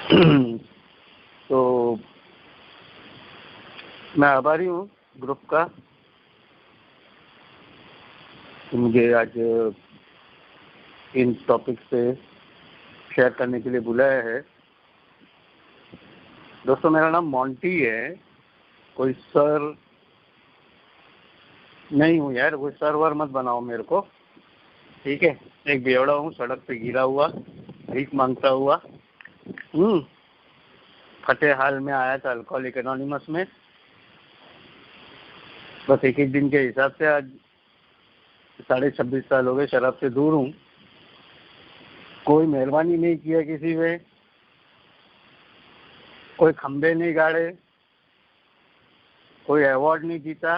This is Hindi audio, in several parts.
तो मैं आभारी हूँ ग्रुप का कि मुझे आज इन टॉपिक पे शेयर करने के लिए बुलाया है। दोस्तों, मेरा नाम मोंटी है, कोई सर नहीं हूँ यार, कोई सर्वर मत बनाओ मेरे को, ठीक है। एक बेवड़ा हूँ, सड़क पे गिरा हुआ, भीख मांगता हुआ, फटे हाल में आया था अल्कोहलिक एनोनिमस में। बस एक एक दिन के हिसाब से आज 26.5 साल हो गए शराब से दूर हूँ। कोई मेहरबानी नहीं किया किसी पे, कोई खंबे नहीं गाड़े, कोई अवार्ड नहीं जीता,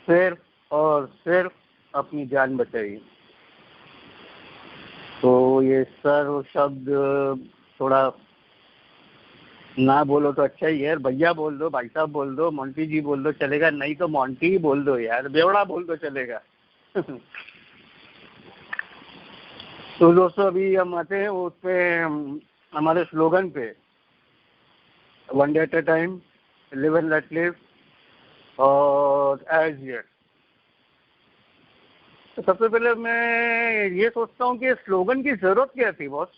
सिर्फ और सिर्फ अपनी जान बचाई। तो ये सर्व शब्द थोड़ा ना बोलो तो अच्छा ही है। भैया बोल दो, भाई साहब बोल दो, मोंटी जी बोल दो, चलेगा। नहीं तो मोंटी ही बोल दो यार, बेवड़ा बोल दो, चलेगा। तो दोस्तों, अभी हम आते हैं उस पे, हमारे स्लोगन पे, one day at a time, live and let live और एज येट। तो सबसे पहले मैं ये सोचता हूँ कि स्लोगन की जरूरत क्या थी बॉस?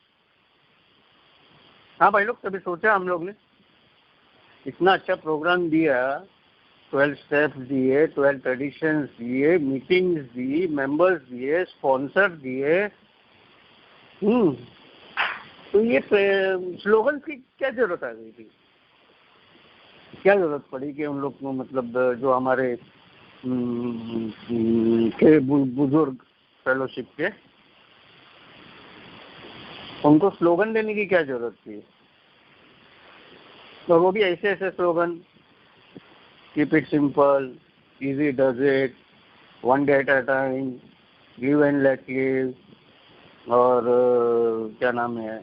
हाँ भाई लोग, कभी सोचा हम लोग ने? इतना अच्छा प्रोग्राम दिया, 12 स्टेप्स दिए, 12 ट्रेडिशंस दिए, मीटिंग्स दी, मेंबर्स दिए, स्पॉन्सर दिए, तो ये स्लोगन की क्या जरूरत आ गई थी? क्या जरूरत पड़ी कि उन लोग को, मतलब जो हमारे के बुजुर्ग फेलोशिप के, उनको स्लोगन देने की क्या जरूरत थी? तो वो भी ऐसे ऐसे slogan, keep it simple, easy does it, one day at a time, live and let live, और क्या नाम है,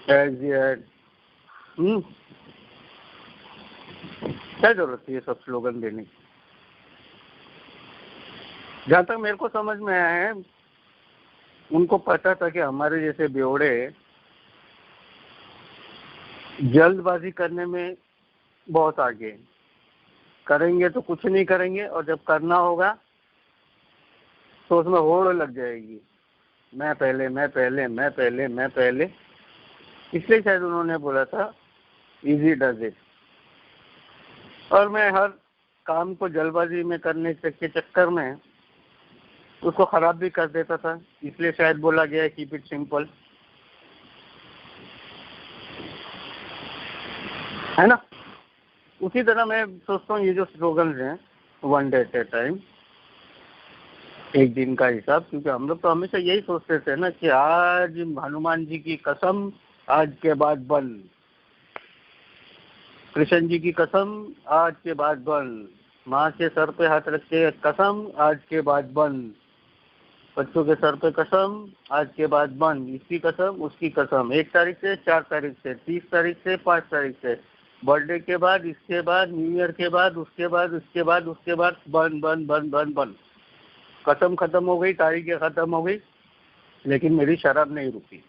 एज येट। क्या जरूरत थी ये सब स्लोगन देने की? जहाँ तक मेरे को समझ में आया है, उनको पता था कि हमारे जैसे बेवड़े जल्दबाजी करने में बहुत आगे, करेंगे तो कुछ नहीं करेंगे, और जब करना होगा तो उसमें होड़ लग जाएगी, मैं पहले, मैं पहले, मैं पहले, मैं पहले। इसलिए शायद उन्होंने बोला था इजी डज इट। और मैं हर काम को जल्दबाजी में करने के चक्कर में उसको खराब भी कर देता था, इसलिए शायद बोला गया है कीप इट सिंपल, है ना। उसी तरह मैं सोचता हूँ ये जो स्लोगन्स हैं, one day at a time, एक दिन का हिसाब, क्योंकि हम लोग तो हमेशा यही सोचते थे ना कि आज हनुमान जी की कसम, आज के बाद बंद, कृष्ण जी की कसम, आज के बाद बंद, माँ के सर पे हाथ रख के कसम, आज के बाद बंद, बच्चों के सर पे कसम, आज के बाद बंद, इसकी कसम, उसकी कसम, 1 तारीख से, 4 तारीख से, 30 तारीख से, 5 तारीख से, बर्थडे के बाद, इसके बाद, न्यू ईयर के बाद, उसके बाद, उसके बाद, उसके बाद, बंद बंद बंद बंद बंद। कसम खत्म हो गई, तारीखें खत्म हो गई, लेकिन मेरी शराब नहीं रुकी।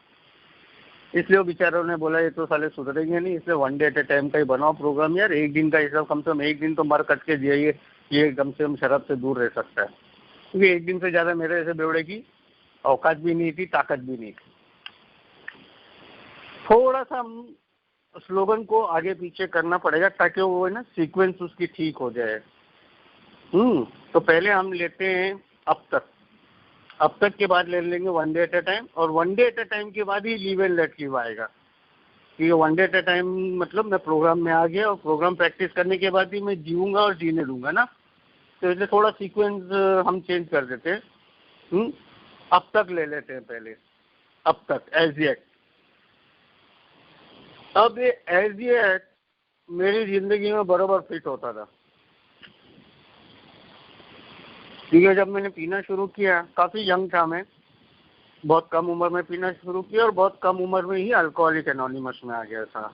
इसलिए वो बेचारों ने बोला ये तो साले सुधरेंगे नहीं, इसलिए one day at a time का ही बनाओ प्रोग्राम यार, एक दिन का हिसाब, कम से कम एक दिन तो मर कट के दिए, ये कम से कम शराब से दूर रह सकता है। क्योंकि एक दिन से ज़्यादा मेरे ऐसे बेवड़े की औकात भी नहीं थी, ताकत भी नहीं थी। थोड़ा सा हम स्लोगन को आगे पीछे करना पड़ेगा ताकि वो है ना सीक्वेंस उसकी ठीक हो जाए। तो पहले हम लेते हैं अब तक के बाद ले लेंगे one day at a time, और one day at a time के बाद ही लिव एंड लेट लिव आएगा। क्योंकि one day at a time मतलब मैं प्रोग्राम में आ गया, और प्रोग्राम प्रैक्टिस करने के बाद ही मैं जीऊँगा और जीने दूंगा ना, तो इसलिए थोड़ा सीक्वेंस हम चेंज कर देते हैं। अब तक ले लेते हैं पहले, अब तक, एज येट। अब ये एज येट मेरी जिंदगी में बराबर फिट होता था, क्योंकि जब मैंने पीना शुरू किया, काफ़ी यंग था मैं, बहुत कम उम्र में पीना शुरू किया, और बहुत कम उम्र में ही अल्कोहलिक एनोनिमस में आ गया था।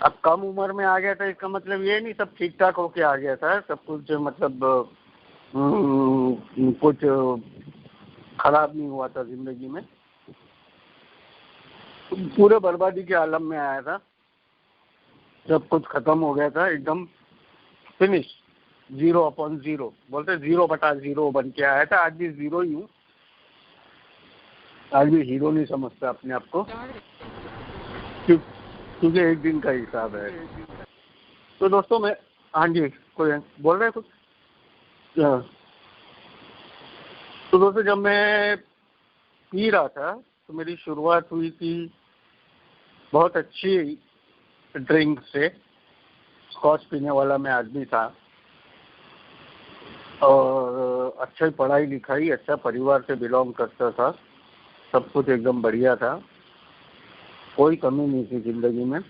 अब कम उम्र में आ गया था, इसका मतलब ये नहीं सब ठीक ठाक होके आ गया था, सब कुछ मतलब कुछ खराब नहीं हुआ था जिंदगी में। पूरे बर्बादी के आलम में आया था, सब कुछ खत्म हो गया था, एकदम फिनिश, 0/0, बोलते 0/0 बन के आया था। आज भी 0 ही हूँ, आज भी हीरो नहीं समझता अपने आप को, क्योंकि एक दिन का हिसाब है। तो दोस्तों मैं, हाँ जी, कोई बोल रहे कुछ? हाँ। तो दोस्तों जब मैं पी रहा था तो मेरी शुरुआत हुई थी बहुत अच्छी ड्रिंक से। स्कॉच पीने वाला मैं आदमी था और अच्छा पढ़ाई लिखाई, अच्छा परिवार से बिलोंग करता था, सब कुछ एकदम बढ़िया था, कोई कमी नहीं थी जिंदगी में।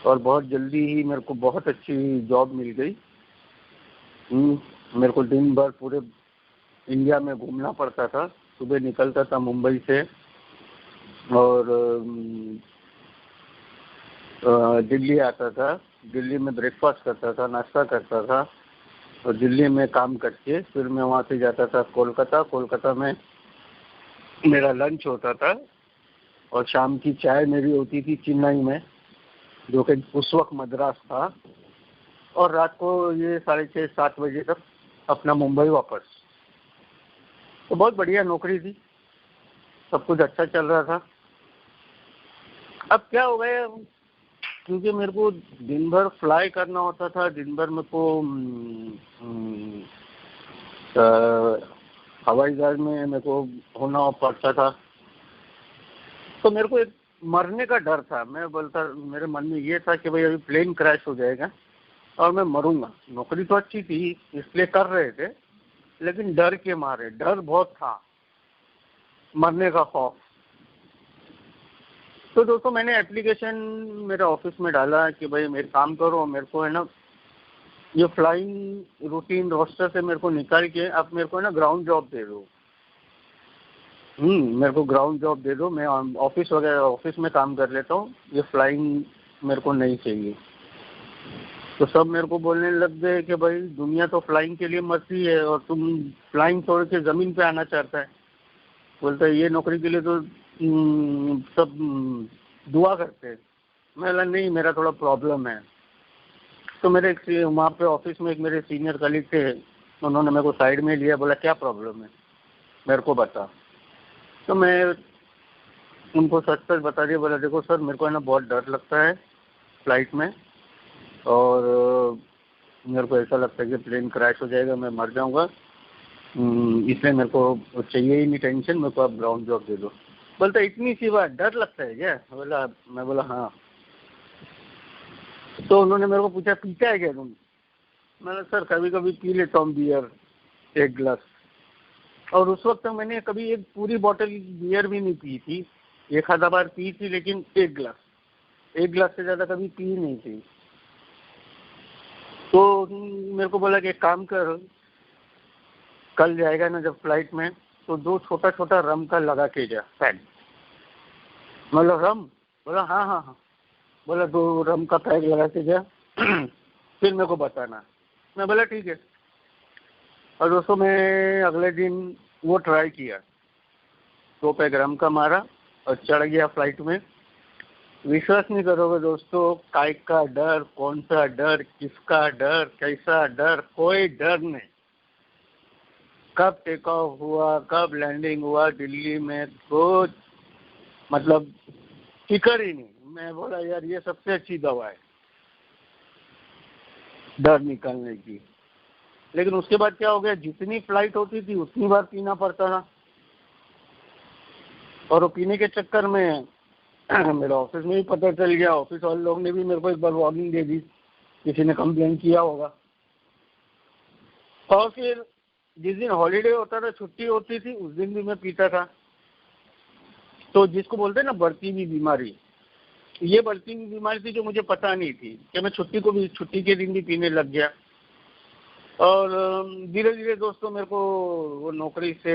और बहुत जल्दी ही मेरे को बहुत अच्छी जॉब मिल गई। मेरे को दिन भर पूरे इंडिया में घूमना पड़ता था। सुबह निकलता था मुंबई से और दिल्ली आता था, दिल्ली में ब्रेकफास्ट करता था, नाश्ता करता था और दिल्ली में काम करके फिर मैं वहाँ से जाता था कोलकाता। कोलकाता में मेरा लंच होता था और शाम की चाय मेरी होती थी चेन्नई में, जो कि उस वक्त मद्रास था, और रात को ये 6:30-7 बजे तक अपना मुंबई वापस। तो बहुत बढ़िया नौकरी थी, सब कुछ अच्छा चल रहा था। अब क्या हो गया, क्योंकि मेरे को दिन भर फ्लाई करना होता था, दिन भर मेरे को हवाई जहाज में मेरे को होना पड़ता था, तो मेरे को एक मरने का डर था। मैं बोलता, मेरे मन में ये था कि भाई अभी प्लेन क्रैश हो जाएगा और मैं मरूंगा। नौकरी तो अच्छी थी इसलिए कर रहे थे, लेकिन डर के मारे, डर बहुत था, मरने का खौफ। तो दोस्तों मैंने एप्लीकेशन मेरे ऑफिस में डाला कि भाई मेरे काम करो, मेरे को है ना ये फ्लाइंग रूटीन रोस्टर से मेरे को निकाल के आप मेरे को है ना ग्राउंड जॉब दे दो। मेरे को ग्राउंड जॉब दे दो, मैं ऑफिस वगैरह ऑफिस में काम कर लेता हूँ, ये फ्लाइंग मेरे को नहीं चाहिए। तो सब मेरे को बोलने लग गए कि भाई दुनिया तो फ्लाइंग के लिए मरती है और तुम फ्लाइंग छोड़ के ज़मीन पे आना चाहता है। बोलता है ये नौकरी के लिए तो सब दुआ करते हैं। मैं बोला नहीं, मेरा थोड़ा प्रॉब्लम है। तो मेरे वहाँ पे ऑफिस में एक मेरे सीनियर कलीग थे, उन्होंने मेरे को साइड में लिया, बोला क्या प्रॉब्लम है मेरे को बता। तो मैं उनको सच सच बता दिया, बोला देखो सर मेरे को है ना बहुत डर लगता है फ्लाइट में, और मेरे को ऐसा लगता है कि प्लेन क्रैश हो जाएगा, मैं मर जाऊंगा, इसलिए मेरे को चाहिए ही नहीं टेंशन, मेरे को आप ग्राउंड जॉब दे दो। बोलता इतनी सी बात, डर लगता है क्या? बोला, मैं बोला हाँ। तो उन्होंने मेरे को पूछा पीता है क्या तुम? मैंने सर कभी कभी पी लेता हूँ बियर, 1 गिलास। और उस वक्त मैंने कभी एक पूरी बोतल बियर भी नहीं पी थी, 1 आधा बार पी थी, लेकिन 1 गिलास से ज़्यादा कभी पी नहीं थी। तो मेरे को बोला कि एक काम कर, कल जाएगा ना जब फ्लाइट में, तो 2 छोटा छोटा रम का लगा के जा पैक। मतलब रम? बोला हाँ हाँ हाँ। बोला 2 रम का पैक लगा के जा, फिर मेरे को बताना। मैं बोला ठीक है। और दोस्तों मैं अगले दिन वो ट्राई किया, 2 पैक रम का मारा और चढ़ गया फ्लाइट में। विश्वास नहीं करोगे दोस्तों, काय का डर, कौन सा डर, किसका डर, कैसा डर, कोई डर नहीं। कब टेक ऑफ हुआ, कब लैंडिंग हुआ दिल्ली में, कुछ मतलब फिक्र ही नहीं। मैं बोला यार ये सबसे अच्छी दवा है डर निकालने की। लेकिन उसके बाद क्या हो गया, जितनी फ्लाइट होती थी उतनी बार पीना पड़ता था, और वो पीने के चक्कर में मेरे ऑफिस में भी पता चल गया। ऑफिस वाले लोग ने भी मेरे को एक बार वार्निंग दे दी, किसी ने कंप्लेन किया होगा। और फिर जिस दिन हॉलीडे होता था, छुट्टी होती थी, उस दिन भी मैं पीता था। तो जिसको बोलते हैं ना बढ़ती हुई बीमारी, ये बढ़ती हुई बीमारी थी जो मुझे पता नहीं थी कि मैं छुट्टी के दिन भी पीने लग गया। और धीरे धीरे दोस्तों मेरे को वो नौकरी से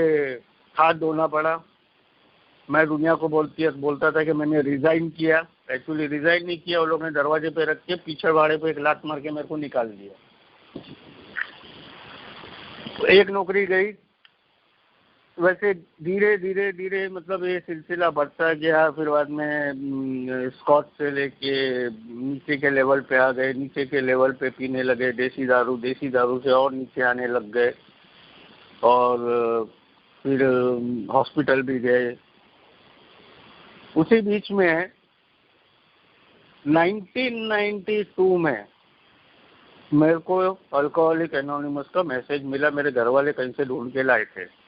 हाथ धोना पड़ा। मैं दुनिया को बोलता था कि मैंने रिजाइन किया, एक्चुअली रिजाइन नहीं किया, वो लोग ने दरवाजे पे रख के पीछे वाड़े पे एक लात मार के मेरे को निकाल दिया। तो एक नौकरी गई, वैसे धीरे धीरे धीरे मतलब ये सिलसिला बढ़ता गया। फिर बाद में स्कॉच से लेके नीचे के लेवल पे आ गए, नीचे के लेवल पे पीने लगे देसी दारू से और नीचे आने लग गए, और फिर हॉस्पिटल भी गए। उसी बीच में 1992 में मेरे को अल्कोहलिक एनोनिमस का मैसेज मिला। मेरे घर वाले कहीं से ढूंढ के लाए थे।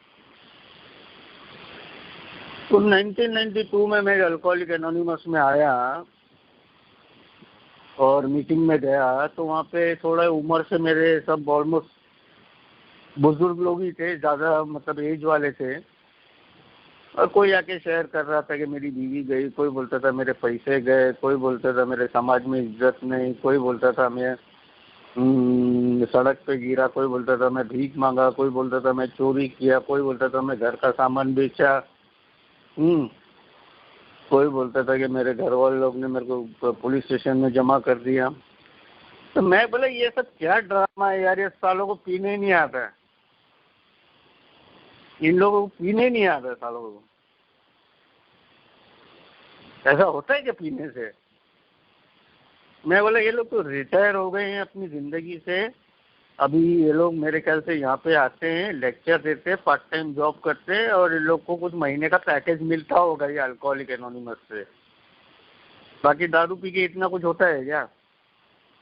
तो 1992 में मैं अल्कोहलिक एनोनिमस में आया और मीटिंग में गया, तो वहाँ पे थोड़ा उम्र से मेरे सब ऑलमोस्ट बुजुर्ग लोग ही थे, ज़्यादा मतलब एज वाले थे। और कोई आके शेयर कर रहा था कि मेरी बीवी गई, कोई बोलता था मेरे पैसे गए, कोई बोलता था मेरे समाज में इज्जत नहीं, कोई बोलता था मैं सड़क पे गिरा, कोई बोलता था मैं भीख मांगा, कोई बोलता था मैं चोरी किया, कोई बोलता था मैं घर का सामान बेचा, कोई बोलता था कि मेरे घर वाले लोग ने मेरे को पुलिस स्टेशन में जमा कर दिया। तो मैं बोला ये सब क्या ड्रामा है यार, ये सालों को पीने ही नहीं आता है, इन लोगों को पीने नहीं आता है सालों को। ऐसा होता है क्या पीने से? मैं बोला ये लोग तो रिटायर हो गए हैं अपनी जिंदगी से, अभी ये लोग मेरे ख्याल से यहाँ पे आते हैं, लेक्चर देते हैं, पार्ट टाइम जॉब करते हैं, और इन लोग को कुछ महीने का पैकेज मिलता होगा ये अल्कोहलिक एनोनिमस से। बाकी दारू पी के इतना कुछ होता है क्या?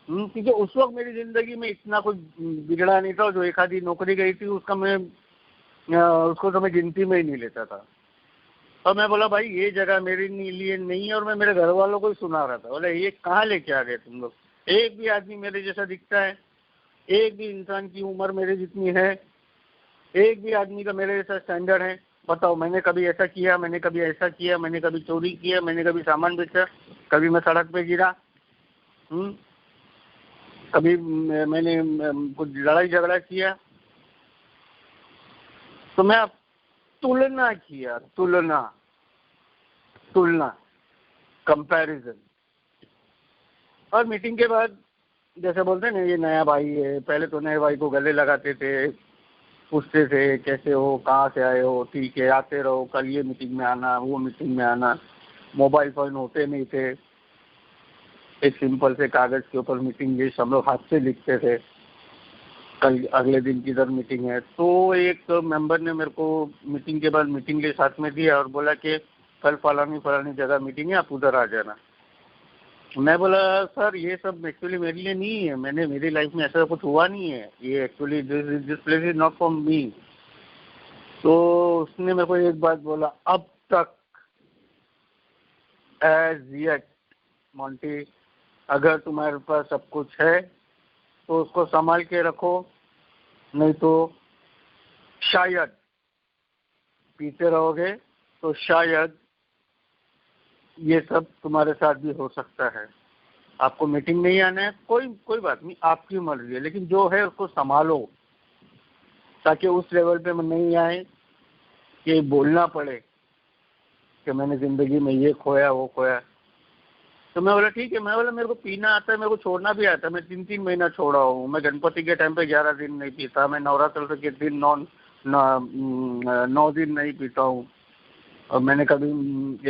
क्योंकि उस वक्त मेरी जिंदगी में इतना कुछ बिगड़ा नहीं था। जो एक आधी नौकरी गई थी उसको तो मैं गिनती में ही नहीं लेता था। और मैं बोला भाई ये जगह मेरे लिए नहीं है, और मैं मेरे घर वालों को ही सुना रहा था। बोला ये कहाँ लेके आ गए तुम लोग? एक भी आदमी मेरे जैसा दिखता है? एक भी इंसान की उम्र मेरे जितनी है? एक भी आदमी का मेरे जैसा स्टैंडर्ड है? बताओ, मैंने कभी ऐसा किया? मैंने कभी ऐसा किया? मैंने कभी चोरी किया? मैंने कभी सामान बेचा? कभी मैं सड़क पे गिरा? कभी मैंने कुछ लड़ाई झगड़ा किया? तो मैं तुलना किया, तुलना कंपैरिजन। और मीटिंग के बाद जैसे बोलते हैं ना, ये नया भाई है, पहले तो नए भाई को गले लगाते थे, पूछते थे कैसे हो, कहाँ से आए हो, ठीक है आते रहो, कल ये मीटिंग में आना, वो मीटिंग में आना। मोबाइल फोन होते नहीं थे, एक सिंपल से कागज के ऊपर मीटिंग लिस्ट हम लोग हाथ से लिखते थे, कल अगले दिन किधर मीटिंग है। तो एक मेंबर ने मेरे को मीटिंग के बाद मीटिंग लिस्ट हाथ में दिया और बोला कि कल फलानी जगह मीटिंग है, आप उधर आ जाना। मैं बोला सर ये सब एक्चुअली मेरे लिए नहीं है, मेरी लाइफ में ऐसा कुछ हुआ नहीं है, ये actually this place is not for me. तो उसने मेरे को एक बात बोला, अब तक एज येट मोंटी, अगर तुम्हारे पास सब कुछ है तो उसको संभाल के रखो, नहीं तो शायद पीते रहोगे तो शायद ये सब तुम्हारे साथ भी हो सकता है। आपको मीटिंग नहीं आना है, कोई बात नहीं, आपकी मर्जी है, लेकिन जो है उसको संभालो, ताकि उस लेवल पे मैं नहीं आए कि बोलना पड़े कि मैंने जिंदगी में ये खोया वो खोया। तो मैं बोला ठीक है। मैं बोला मेरे को पीना आता है, मेरे को छोड़ना भी आता है। मैं 3 महीना छोड़ा हूँ। मैं गणपति के टाइम पे 11 दिन नहीं पीता, मैं नवरात्र के दिन 9 दिन नहीं पीता हूँ। और मैंने कभी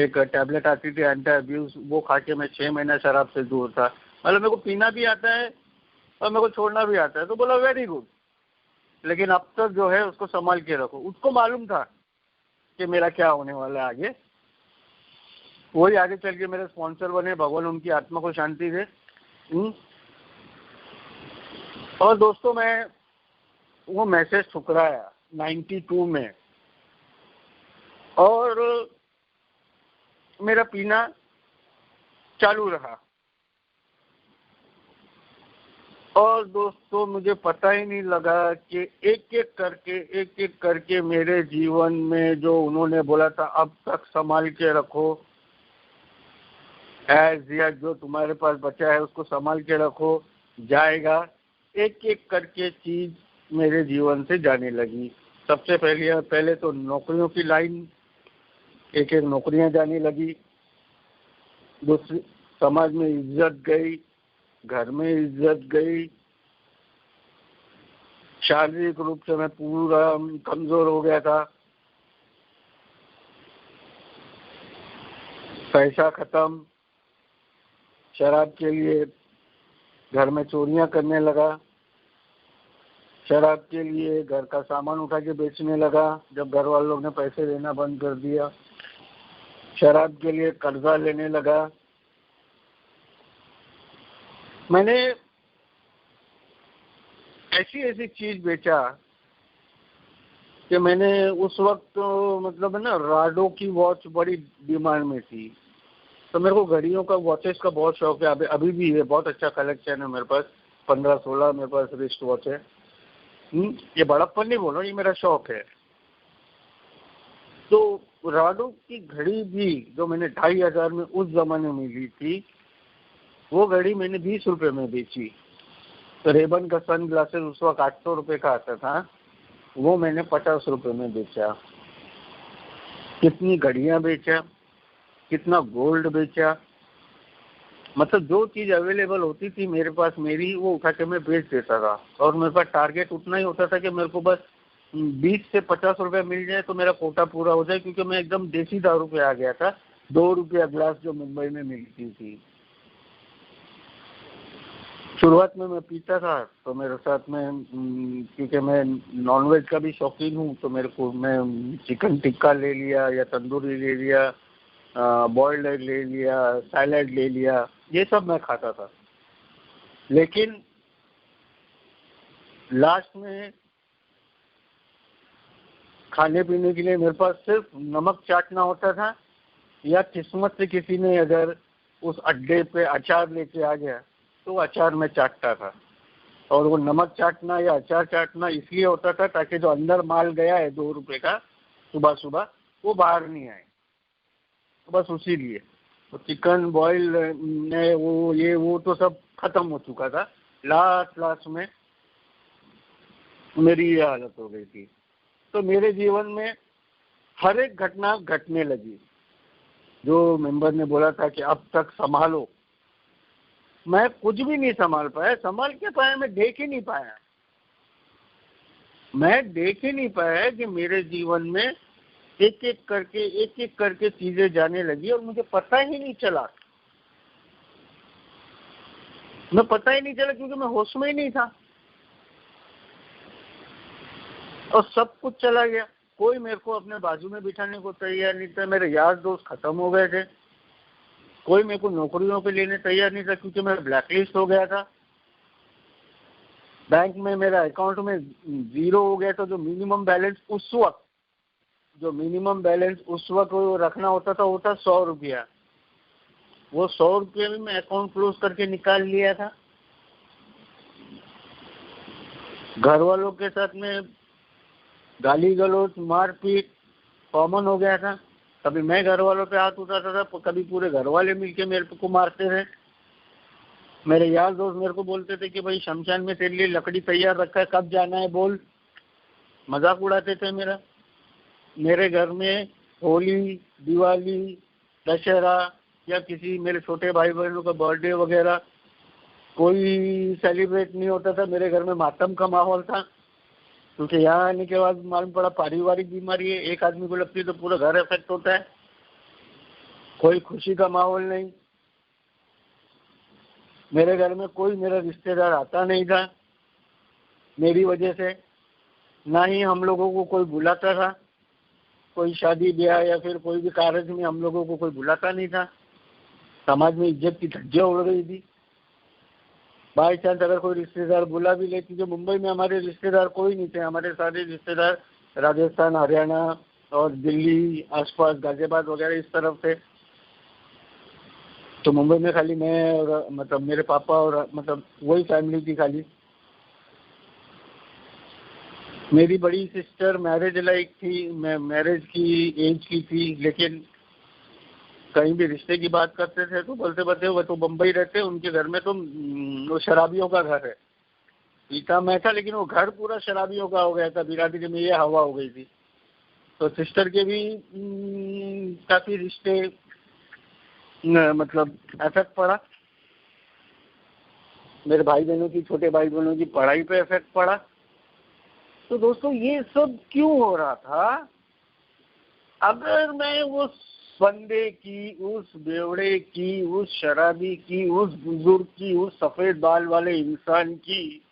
एक टैबलेट आती थी एंटी अब्यूज, वो खा के मैं 6 महीना शराब से दूर था। मतलब मेरे को पीना भी आता है और मेरे को छोड़ना भी आता है। तो बोला वेरी गुड, लेकिन अब तक जो है उसको संभाल के रखो। उसको मालूम था कि मेरा क्या होने वाला है आगे। वही आगे चल के मेरे स्पॉन्सर बने, भगवान उनकी आत्मा को शांति दे। और दोस्तों मैं वो मैसेज ठुकराया 92 में, और मेरा पीना चालू रहा। और दोस्तों मुझे पता ही नहीं लगा कि एक एक करके मेरे जीवन में जो उन्होंने बोला था अब तक संभाल के रखो, एज या जो तुम्हारे पास बचा है उसको संभाल के रखो, जाएगा। एक एक करके चीज मेरे जीवन से जाने लगी। सबसे पहले तो नौकरियों की लाइन, एक नौकरियां जाने लगी। दूसरी, समाज में इज्जत गई, घर में इज्जत गई। शारीरिक रूप से मैं पूरा कमजोर हो गया था। पैसा खत्म, शराब के लिए घर में चोरियां करने लगा, शराब के लिए घर का सामान उठा के बेचने लगा जब घर वालों ने पैसे देना बंद कर दिया, शराब के लिए कर्जा लेने लगा। मैंने ऐसी ऐसी चीज बेचा कि मैंने उस वक्त मतलब है ना, राडो की वॉच बड़ी डिमांड में थी, तो मेरे को घड़ियों का, वॉचेस का बहुत शौक है। अभी भी है, बहुत अच्छा कलेक्शन है मेरे पास, 15-16 मेरे पास रिस्ट वॉच है। ये बड़प्पन नहीं बोल रहा, ये मेरा शौक है। तो राडो की घड़ी भी जो मैंने 2500 में उस जमाने में ली थी, वो घड़ी मैंने 20 रुपए में बेची। तो रेबन का सन ग्लासेस उस वक्त 800 रुपए का आता था, वो मैंने 50 रुपए में बेचा। कितनी घड़ियां बेचा, कितना गोल्ड बेचा, मतलब जो चीज अवेलेबल होती थी मेरे पास मेरी, वो उठा के मैं बेच देता था। और मेरे पास टारगेट उतना ही होता था कि मेरे को बस 20 से 50 रुपए मिल जाए तो मेरा कोटा पूरा हो जाए, क्योंकि मैं एकदम देसी दारू पे आ गया था। 2 रुपया ग्लास जो मुंबई में मिलती थी। शुरुआत में मैं पीता था, तो मेरे साथ में क्योंकि मैं नॉनवेज का भी शौकीन हूँ, तो मेरे को मैं चिकन टिक्का ले लिया या तंदूरी ले लिया, बॉइल्ड एग ले लिया, सैलेड ले लिया, ये सब मैं खाता था। लेकिन लास्ट में खाने पीने के लिए मेरे पास सिर्फ नमक चाटना होता था, या किस्मत से किसी ने अगर उस अड्डे पे अचार लेके आ गया तो अचार में चाटता था। और वो नमक चाटना या अचार चाटना इसलिए होता था ताकि जो अंदर माल गया है 2 रुपए का सुबह सुबह, वो बाहर नहीं आए, तो बस उसी लिए। तो चिकन बॉयल ने वो तो सब खत्म हो चुका था। लास्ट में मेरी ये हालत हो गई थी। तो मेरे जीवन में हर एक घटना घटने लगी। जो मेंबर ने बोला था कि अब तक संभालो, मैं कुछ भी नहीं संभाल पाया। संभाल के पाया, मैं देख ही नहीं पाया। मैं देख ही नहीं पाया कि मेरे जीवन में एक एक करके चीजें जाने लगी और मुझे पता ही नहीं चला। मैं पता ही नहीं चला क्योंकि मैं होश में ही नहीं था और सब कुछ चला गया। कोई मेरे को अपने बाजू में बिठाने को तैयार नहीं था। मेरे यार दोस्त खत्म हो गए थे। कोई मेरे को नौकरियों पे लेने तैयार नहीं था क्योंकि मैं ब्लैकलिस्ट हो गया था। बैंक में मेरा अकाउंट में 0 हो गया था। जो मिनिमम बैलेंस उस वक्त वो रखना होता था, वो था 100 रुपया। वो 100 रुपये में मैं अकाउंट क्लोज करके निकाल लिया था। घर वालों के साथ में गाली गलौज मारपीट कॉमन हो गया था। कभी मैं घर वालों पे हाथ उठाता था, कभी पूरे घर वाले मिलके मेरे को मारते थे। मेरे यार दोस्त मेरे को बोलते थे कि भाई शमशान में तेरे लिए लकड़ी तैयार रखा है, कब जाना है बोल। मजाक उड़ाते थे मेरा। मेरे घर में होली, दिवाली, दशहरा या किसी मेरे छोटे भाई बहनों का बर्थडे वगैरह कोई सेलिब्रेट नहीं होता था। मेरे घर में मातम का माहौल था, क्योंकि यहाँ आने के बाद मालूम पड़ा पारिवारिक बीमारी है। एक आदमी को लगती है तो पूरा घर इफेक्ट होता है। कोई खुशी का माहौल नहीं। मेरे घर में कोई मेरा रिश्तेदार आता नहीं था मेरी वजह से। ना ही हम लोगों को कोई बुलाता था। कोई शादी ब्याह या फिर कोई भी कार्य में हम लोगों को कोई बुलाता नहीं था। समाज में इज्जत की धज्जियां उड़ रही थी। बाई चांस अगर कोई रिश्तेदार बुला भी लेती, जो मुंबई में हमारे रिश्तेदार कोई नहीं थे। हमारे सारे रिश्तेदार राजस्थान, हरियाणा और दिल्ली आसपास, गाजियाबाद वगैरह इस तरफ थे। तो मुंबई में खाली मैं और मतलब मेरे पापा और मतलब वही फैमिली थी खाली। मेरी बड़ी सिस्टर मैरिज लाइक थी, मैं मैरिज की एज की थी, लेकिन कहीं भी रिश्ते की बात करते थे तो बोलते वो तो बम्बई रहते, उनके घर में तो वो शराबियों का घर है। पीता मैं था, लेकिन वो घर पूरा शराबियों का हो गया था। बिरादरी में ये हवा हो गई थी। तो सिस्टर के भी काफी रिश्ते मतलब इफेक्ट पड़ा। मेरे भाई बहनों की, छोटे भाई बहनों की पढ़ाई पे इफेक्ट पड़ा। तो दोस्तों ये सब क्यों हो रहा था? अगर मैं वो बंदे की, उस बेवड़े की, उस शराबी की, उस बुजुर्ग की, उस सफेद बाल वाले इंसान की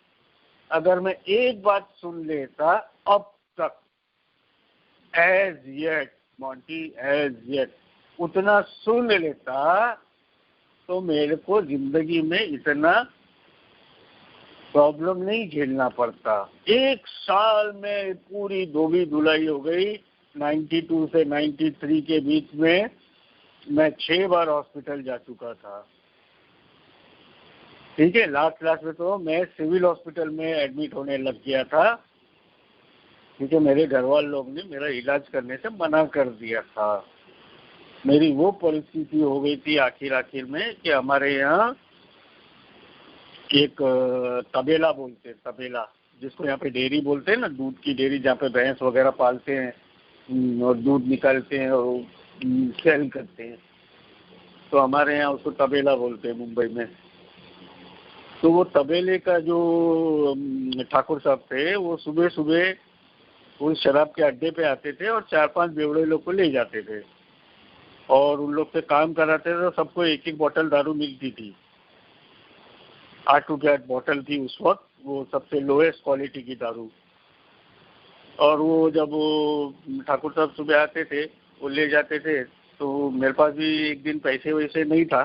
अगर मैं एक बात सुन लेता अब तक, as yet Monty, as yet उतना सुन लेता तो मेरे को जिंदगी में इतना प्रॉब्लम नहीं झेलना पड़ता। 1 साल में पूरी धोबी धुलाई हो गई। 92 से 93 के बीच में मैं 6 बार हॉस्पिटल जा चुका था। ठीक है, लास्ट में तो मैं सिविल हॉस्पिटल में एडमिट होने लग गया था क्योंकि मेरे घर वाले लोग ने मेरा इलाज करने से मना कर दिया था। मेरी वो परिस्थिति हो गई थी आखिर में कि हमारे यहाँ एक तबेला बोलते हैं, तबेला जिसको यहाँ पे डेयरी बोलते हैं ना, दूध की डेयरी जहाँ पे भैंस वगैरह पालते हैं और दूध निकालते हैं और सेल करते हैं, तो हमारे यहाँ उसको तबेला बोलते हैं मुंबई में। तो वो तबेले का जो ठाकुर साहब थे वो सुबह सुबह वो शराब के अड्डे पे आते थे और 4-5 बेवड़े लोग को ले जाते थे और उन लोग से काम कराते थे। तो सबको 1-1 बोतल दारू मिलती थी। 8 रुपया बोतल थी उस वक्त, वो सबसे लोएस्ट क्वालिटी की दारू। और वो जब वो ठाकुर साहब सुबह आते थे वो ले जाते थे, तो मेरे पास भी एक दिन पैसे वैसे नहीं था,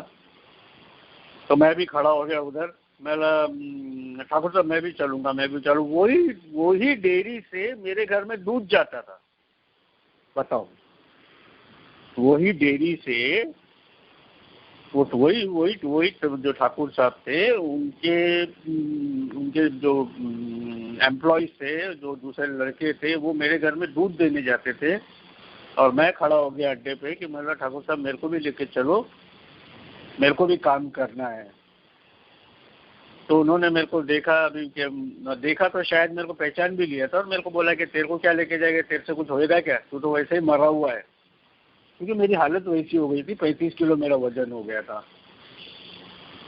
तो मैं भी खड़ा हो गया उधर। मैं ठाकुर साहब मैं भी चलूँगा, मैं भी चलूँ। वही डेयरी से मेरे घर में दूध जाता था, बताओ। वही डेयरी से वही जो ठाकुर साहब थे उनके जो एम्प्लॉयज थे, जो दूसरे लड़के थे, वो मेरे घर में दूध देने जाते थे। और मैं खड़ा हो गया अड्डे पे कि मतलब ठाकुर साहब मेरे को भी लेके चलो, मेरे को भी काम करना है। तो उन्होंने मेरे को देखा तो शायद मेरे को पहचान भी लिया था और मेरे को बोला कि तेरे को क्या लेके जाएगा, तेरे से कुछ होएगा क्या, तू तो वैसे ही मरा हुआ है। क्योंकि मेरी हालत वैसी हो गई थी, 35 किलो मेरा वजन हो गया था।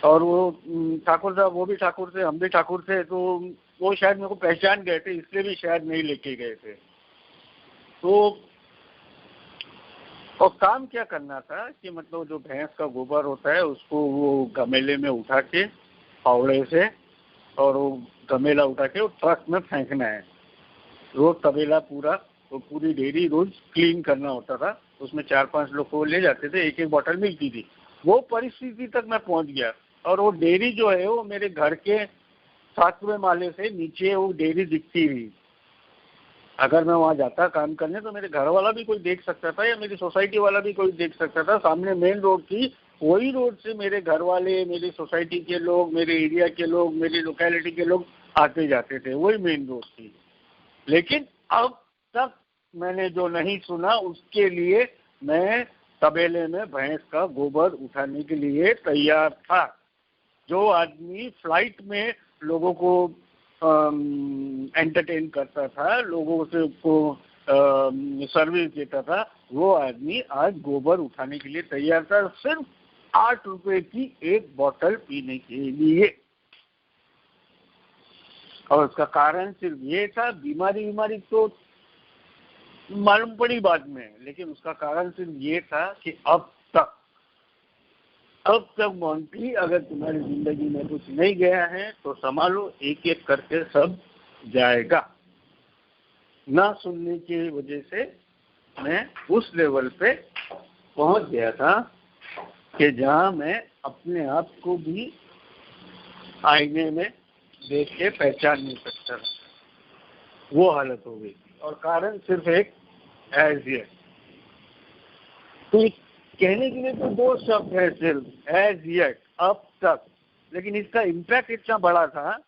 और वो ठाकुर साहब, वो भी ठाकुर थे, हम भी ठाकुर थे, तो वो शायद मेरे को पहचान गए थे, इसलिए भी शायद नहीं लेके गए थे। तो और काम क्या करना था कि मतलब जो भैंस का गोबर होता है उसको वो गमेले में उठा के फावड़े से, और वो गमेला उठा के वो ट्रक में फेंकना है। रोज तबेला पूरी डेयरी रोज क्लीन करना होता था। उसमें 4-5 लोग को ले जाते थे, 1-1 बोतल मिलती थी। वो परिस्थिति तक मैं पहुंच गया। और वो डेयरी जो है वो मेरे घर के 7वें माले से नीचे वो डेयरी दिखती थी। अगर मैं वहाँ जाता काम करने तो मेरे घर वाला भी कोई देख सकता था या मेरी सोसाइटी वाला भी कोई देख सकता था। सामने मेन रोड थी, वही रोड से मेरे घर वाले, मेरी सोसाइटी के लोग, मेरे एरिया के लोग, मेरी लोकेलिटी के लोग आते जाते थे, वही मेन रोड थी। लेकिन अब तक मैंने जो नहीं सुना, उसके लिए मैं तबेले में भैंस का गोबर उठाने के लिए तैयार था। जो आदमी फ्लाइट में लोगों को एंटरटेन करता था, लोगों से को सर्विस देता था, वो आदमी आज गोबर उठाने के लिए तैयार था, सिर्फ 8 रुपए की एक बोतल पीने के लिए। और उसका कारण सिर्फ ये था, बीमारी तो मालूम पड़ी बाद में, लेकिन उसका कारण सिर्फ ये था कि अब तक मोंटी, अगर तुम्हारी जिंदगी में कुछ नहीं गया है तो संभालो, एक एक करके सब जाएगा। ना सुनने की वजह से मैं उस लेवल पे पहुंच गया था कि जहां मैं अपने आप को भी आईने में देख के पहचान नहीं सकता, वो हालत हो गई। और कारण सिर्फ एक एज येट। तो कहने के लिए तो 2 शब्द है सिर्फ, एज येट, अब तक। लेकिन इसका इम्पैक्ट इतना बड़ा था,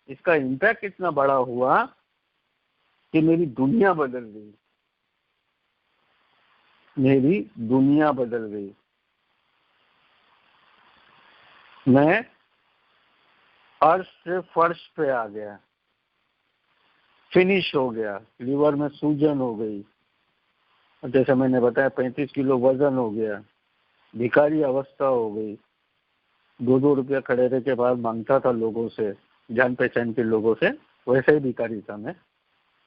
इसका इम्पैक्ट इतना बड़ा हुआ कि मेरी दुनिया बदल गई, मेरी दुनिया बदल गई। मैं अर्श से फर्श पे आ गया, फिनिश हो गया, लीवर में सूजन हो गई, जैसे मैंने बताया 35 किलो वजन हो गया, भिखारी अवस्था हो गई। 2-2 रुपया खड़े रह के बाद मांगता था लोगों से, जान पहचान के लोगों से, वैसे ही भिखारी था मैं।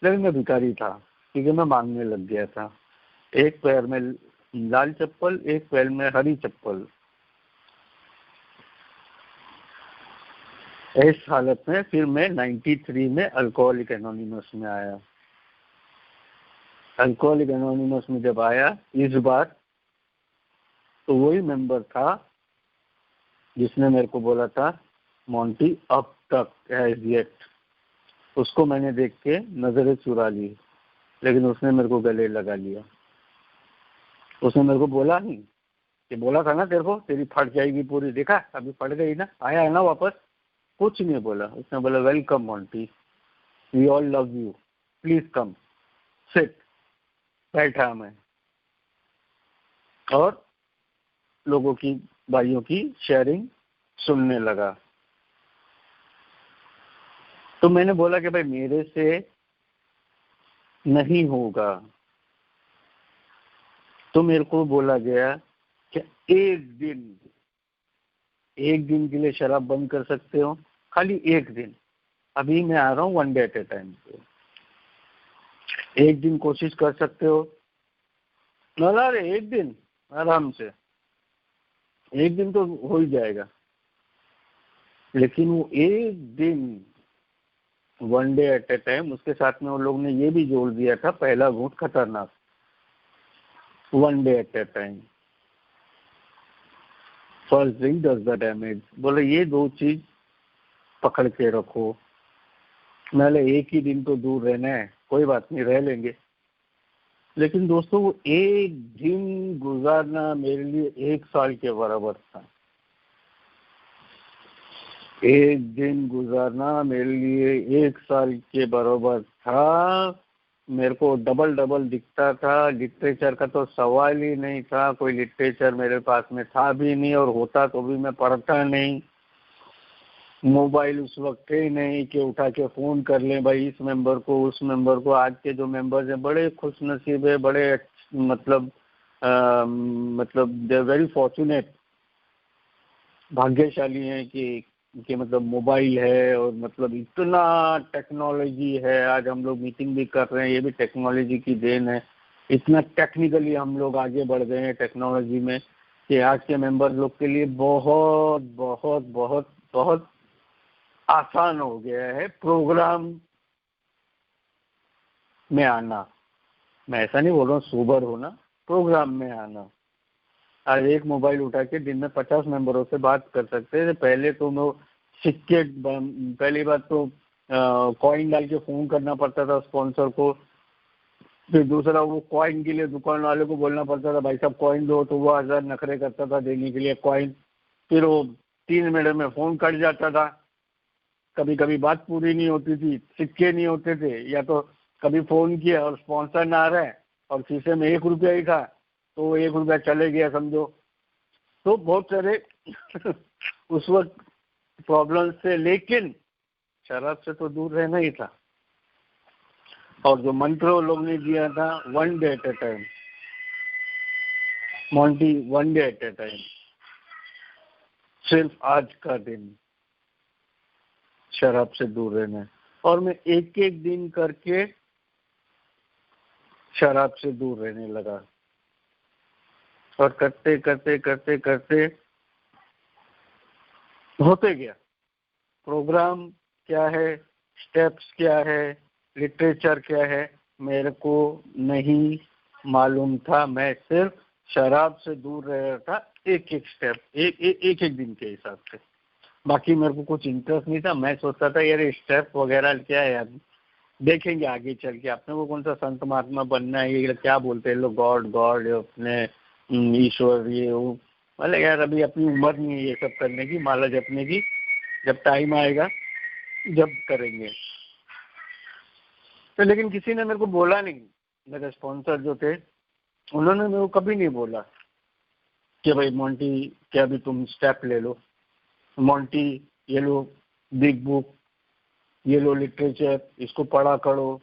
लेकिन मैं भिखारी था क्योंकि मैं मांगने लग गया था। एक पैर में लाल चप्पल, एक पैर में हरी चप्पल। इस हालत में फिर मैं 93 में अल्कोहलिक एनोनिमस में आया। अल्कोहलिक एनोनिमस में जब आया इस बार, तो वही मेंबर था जिसने मेरे को बोला था मोंटी अब तक एज येट। उसको मैंने देख के नजरें चुरा ली, लेकिन उसने मेरे को गले लगा लिया। उसने मेरे को बोला नहीं कि बोला था ना तेरे को तेरी फट जाएगी पूरी, देखा अभी फट गई ना, आया है ना वापस। कुछ नहीं बोला। उसने बोला welcome Monty, we all love you, please come sit. बैठा मैं और लोगों की, भाइयों की शेयरिंग सुनने लगा। तो मैंने बोला कि भाई मेरे से नहीं होगा। तो मेरे को बोला गया कि एक दिन के लिए शराब बंद कर सकते हो, खाली एक दिन। अभी मैं आ रहा हूँ 1 डे एट ए टाइम पे, एक दिन कोशिश कर सकते हो। ना रे, एक दिन आराम से, एक दिन तो हो ही जाएगा। लेकिन वो एक दिन 1 डे एट ए टाइम, उसके साथ में वो लोग ने ये भी जोड़ दिया था पहला घूंट खतरनाक, 1 day at a time, first drink does the damage. बोले ये दो चीज पकड़ के रखो। मैंने एक ही दिन तो दूर रहना है, कोई बात नहीं रह लेंगे। लेकिन दोस्तों वो एक दिन गुजारना मेरे लिए 1 साल के बराबर था। एक दिन गुजारना मेरे लिए 1 साल के बराबर था। मेरे को डबल दिखता था। लिटरेचर का तो सवाल ही नहीं था, कोई लिटरेचर मेरे पास में था भी नहीं, और होता तो भी मैं पढ़ता नहीं। मोबाइल उस वक्त थे नहीं कि उठा के फ़ोन कर लें भाई इस मेंबर को उस मेंबर को। आज के जो मेंबर्स हैं बड़े खुशनसीब है, बड़े मतलब दे आर वेरी फॉर्चुनेट, भाग्यशाली हैं कि मतलब मोबाइल है और मतलब इतना टेक्नोलॉजी है। आज हम लोग मीटिंग भी कर रहे हैं, ये भी टेक्नोलॉजी की देन है। इतना टेक्निकली हम लोग आगे बढ़ गए हैं टेक्नोलॉजी में कि आज के मेंबर लोग के लिए बहुत बहुत बहुत बहुत आसान हो गया है प्रोग्राम में आना। मैं ऐसा नहीं बोल रहा हूँ सोबर होना, प्रोग्राम में आना। आज एक मोबाइल उठा के दिन में 50 मेंबरों से बात कर सकते हैं। पहले तो वो सिक्के, पहली बात तो कॉइन डाल के फ़ोन करना पड़ता था स्पॉन्सर को। फिर दूसरा वो कॉइन के लिए दुकान वाले को बोलना पड़ता था भाई साहब कॉइन दो, तो वो 1000 नखरे करता था देने के लिए कॉइन। फिर वो 3 मिनट में फ़ोन कट जाता था। कभी कभी बात पूरी नहीं होती थी, सिक्के नहीं होते थे, या तो कभी फ़ोन किया और स्पॉन्सर ना आ रहा है और खीसे में 1 रुपया ही था, तो वो 1 रुपया चले गया समझो। तो बहुत सारे उस वक्त प्रॉब्लम्स थे, लेकिन शराब से तो दूर रहना ही था। और जो मंत्र वो लोग ने दिया था 1 day at a time, Monty 1 day at a time, सिर्फ आज का दिन शराब से दूर रहना है। और मैं एक एक दिन करके शराब से दूर रहने लगा, और करते करते करते करते होते गया। प्रोग्राम क्या है, स्टेप्स क्या है, लिटरेचर क्या है, मेरे को नहीं मालूम था। मैं सिर्फ शराब से दूर रह रहा था, एक एक स्टेप, एक दिन के हिसाब से। बाकी मेरे को कुछ इंटरेस्ट नहीं था। मैं सोचता था यार स्टेप वगैरह क्या है यार, देखेंगे आगे चल के, अपने को कौन सा संत महात्मा बनना है, ये क्या बोलते हैं लोग गॉड गॉड अपने ईश्वर ये वो। बोले यार अभी अपनी उम्र नहीं है ये सब करने की, माला जपने की, जब टाइम आएगा जब करेंगे। तो लेकिन किसी ने मेरे को बोला नहीं, मेरे स्पॉन्सर जो थे उन्होंने मेरे को कभी नहीं बोला कि भाई मोंटी क्या भी तुम स्टेप ले लो, मोंटी ये लो बिग बुक, ये लो लिटरेचर, इसको पढ़ा करो,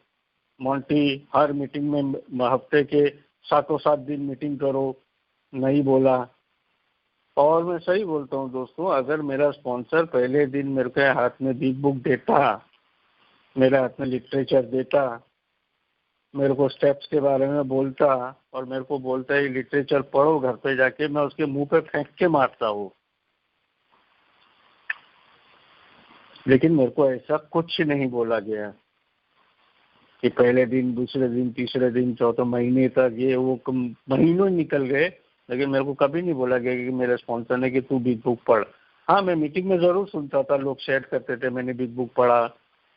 मोंटी हर मीटिंग में हफ्ते के 7 दिन मीटिंग करो, नहीं बोला। और मैं सही बोलता हूँ दोस्तों, अगर मेरा स्पॉन्सर पहले दिन मेरे के हाथ में बिग बुक देता, मेरे हाथ में लिटरेचर देता, मेरे को स्टेप्स के बारे में बोलता और मेरे को बोलता है लिटरेचर पढ़ो घर पे जाके, मैं उसके मुंह पे फेंक के मारता हूँ। लेकिन मेरे को ऐसा कुछ नहीं बोला गया कि पहले दिन, दूसरे दिन, तीसरे दिन, चौथे महीने तक ये वो महीनों निकल गए, लेकिन मेरे को कभी नहीं बोला गया कि मेरे स्पॉन्सर ने कि तू बिग बुक पढ़। हाँ, मैं मीटिंग में जरूर सुनता था, लोग शेयर करते थे मैंने बिग बुक पढ़ा,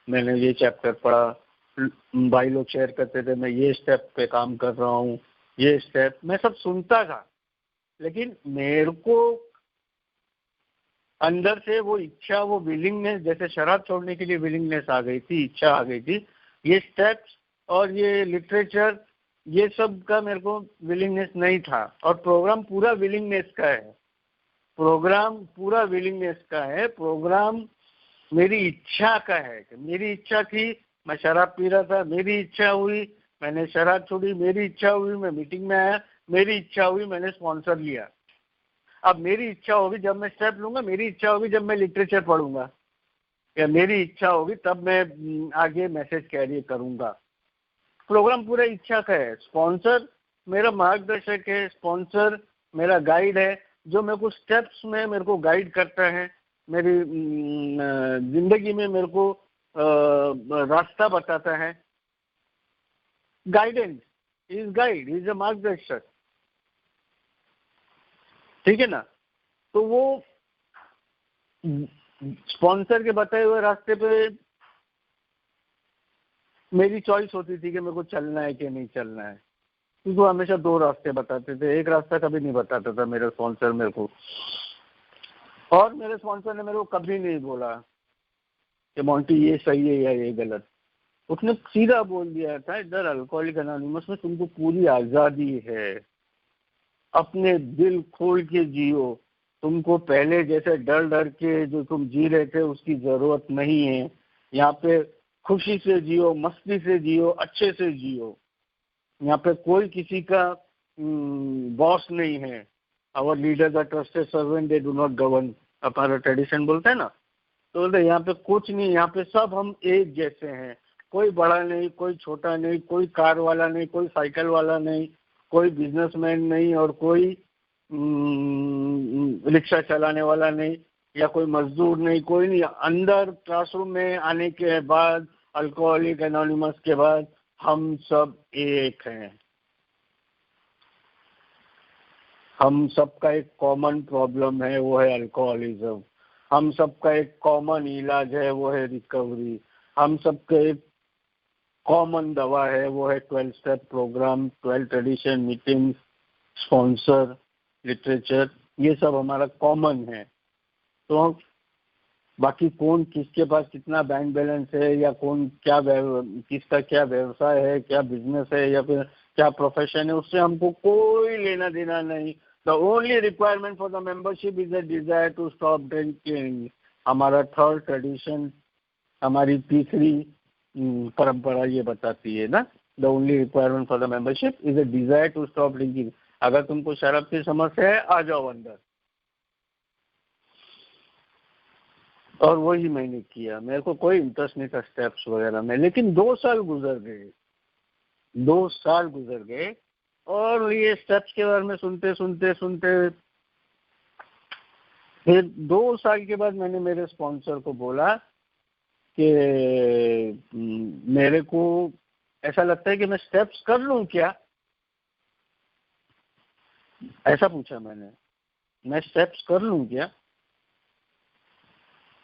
मैंने ये चैप्टर पढ़ा, भाई लोग शेयर करते थे मैं ये स्टेप पे काम कर रहा हूँ, ये स्टेप मैं सब सुनता था। लेकिन मेरे को अंदर से वो इच्छा, वो विलिंगनेस, जैसे शराब छोड़ने के लिए विलिंगनेस आ गई थी, इच्छा आ गई थी, ये स्टेप्स और ये लिटरेचर ये सब का मेरे को विलिंगनेस नहीं था। और प्रोग्राम पूरा विलिंगनेस का है, प्रोग्राम पूरा विलिंगनेस का है, प्रोग्राम मेरी इच्छा का है। मेरी इच्छा थी, मैं शराब पी रहा था, मेरी इच्छा हुई, मैंने शराब छोड़ी, मेरी इच्छा हुई, मैं मीटिंग में आया, मेरी इच्छा हुई, मैंने स्पॉन्सर लिया। अब मेरी इच्छा होगी जब मैं स्टेप लूंगा, मेरी इच्छा होगी जब मैं लिटरेचर पढ़ूंगा, या मेरी इच्छा होगी तब मैं आगे मैसेज कैरी करूंगा। प्रोग्राम पूरा इच्छा का है। स्पॉन्सर मेरा मार्गदर्शक है, स्पॉन्सर मेरा गाइड है, जो मेरे को स्टेप्स में मेरे को गाइड करता है, मेरी जिंदगी में मेरे को रास्ता बताता है। Guidance is guide, is a मार्गदर्शक, ठीक है ना। तो वो स्पॉन्सर के बताए हुए रास्ते पे मेरी चॉइस होती थी कि मेरे को चलना है कि नहीं चलना है, क्योंकि वो हमेशा दो रास्ते बताते थे, एक रास्ता कभी नहीं बताता था मेरे स्पॉन्सर मेरे को। और मेरे स्पॉन्सर ने मेरे को कभी नहीं बोला कि मोंटी ये सही है या ये गलत। उसने सीधा बोल दिया था, इधर अल्कोहलिक एनोनिमस में तुमको पूरी आज़ादी है, अपने दिल खोल के जियो, तुमको पहले जैसे डर डर के जो तुम जी रहे थे उसकी जरूरत नहीं है। यहाँ पे खुशी से जियो, मस्ती से जियो, अच्छे से जियो। यहाँ पे कोई किसी का बॉस नहीं है। Our leaders are trusted servant, they do not govern, हमारा ट्रेडिशन बोलता है ना। तो बोलते यहाँ पे कुछ नहीं, यहाँ पे सब हम एक जैसे हैं, कोई बड़ा नहीं, कोई छोटा नहीं, कोई कार वाला नहीं, कोई साइकिल वाला नहीं, कोई बिजनेसमैन नहीं, और कोई रिक्शा चलाने वाला नहीं, या कोई मजदूर नहीं, कोई नहीं। अंदर क्लासरूम में आने के बाद, अल्कोहलिक एनोनिमस के बाद, हम सब एक हैं। हम सबका एक कॉमन प्रॉब्लम है, वो है अल्कोहलिज्म। हम सबका एक कॉमन इलाज है, वो है रिकवरी। हम सबका एक कॉमन दवा है, वो है 12 step program, 12 tradition, meeting, sponsor, literature, ये सब हमारा कॉमन है। तो बाकी कौन किसके पास कितना बैंक बैलेंस है, या कौन क्या किसका क्या व्यवसाय है, क्या बिजनेस है, या फिर क्या प्रोफेशन है, उससे हमको कोई लेना देना नहीं। The only requirement for the membership is a desire to stop drinking. हमारा थर्ड ट्रेडिशन, हमारी तीसरी परंपरा ये बताती है ना, the only requirement for the membership is a desire to stop drinking. अगर तुमको शराब की समस्या है, आ जाओ अंदर। और वही मैंने किया। मेरे को कोई इंटरेस्ट नहीं था स्टेप्स वगैरह में। लेकिन 2 साल गुजर गए, 2 साल गुजर गए, और ये स्टेप्स के बारे में सुनते सुनते सुनते फिर 2 साल के बाद मैंने मेरे स्पॉन्सर को बोला कि मेरे को ऐसा लगता है कि मैं स्टेप्स कर लूं क्या, ऐसा पूछा मैंने, मैं स्टेप्स कर लूं क्या।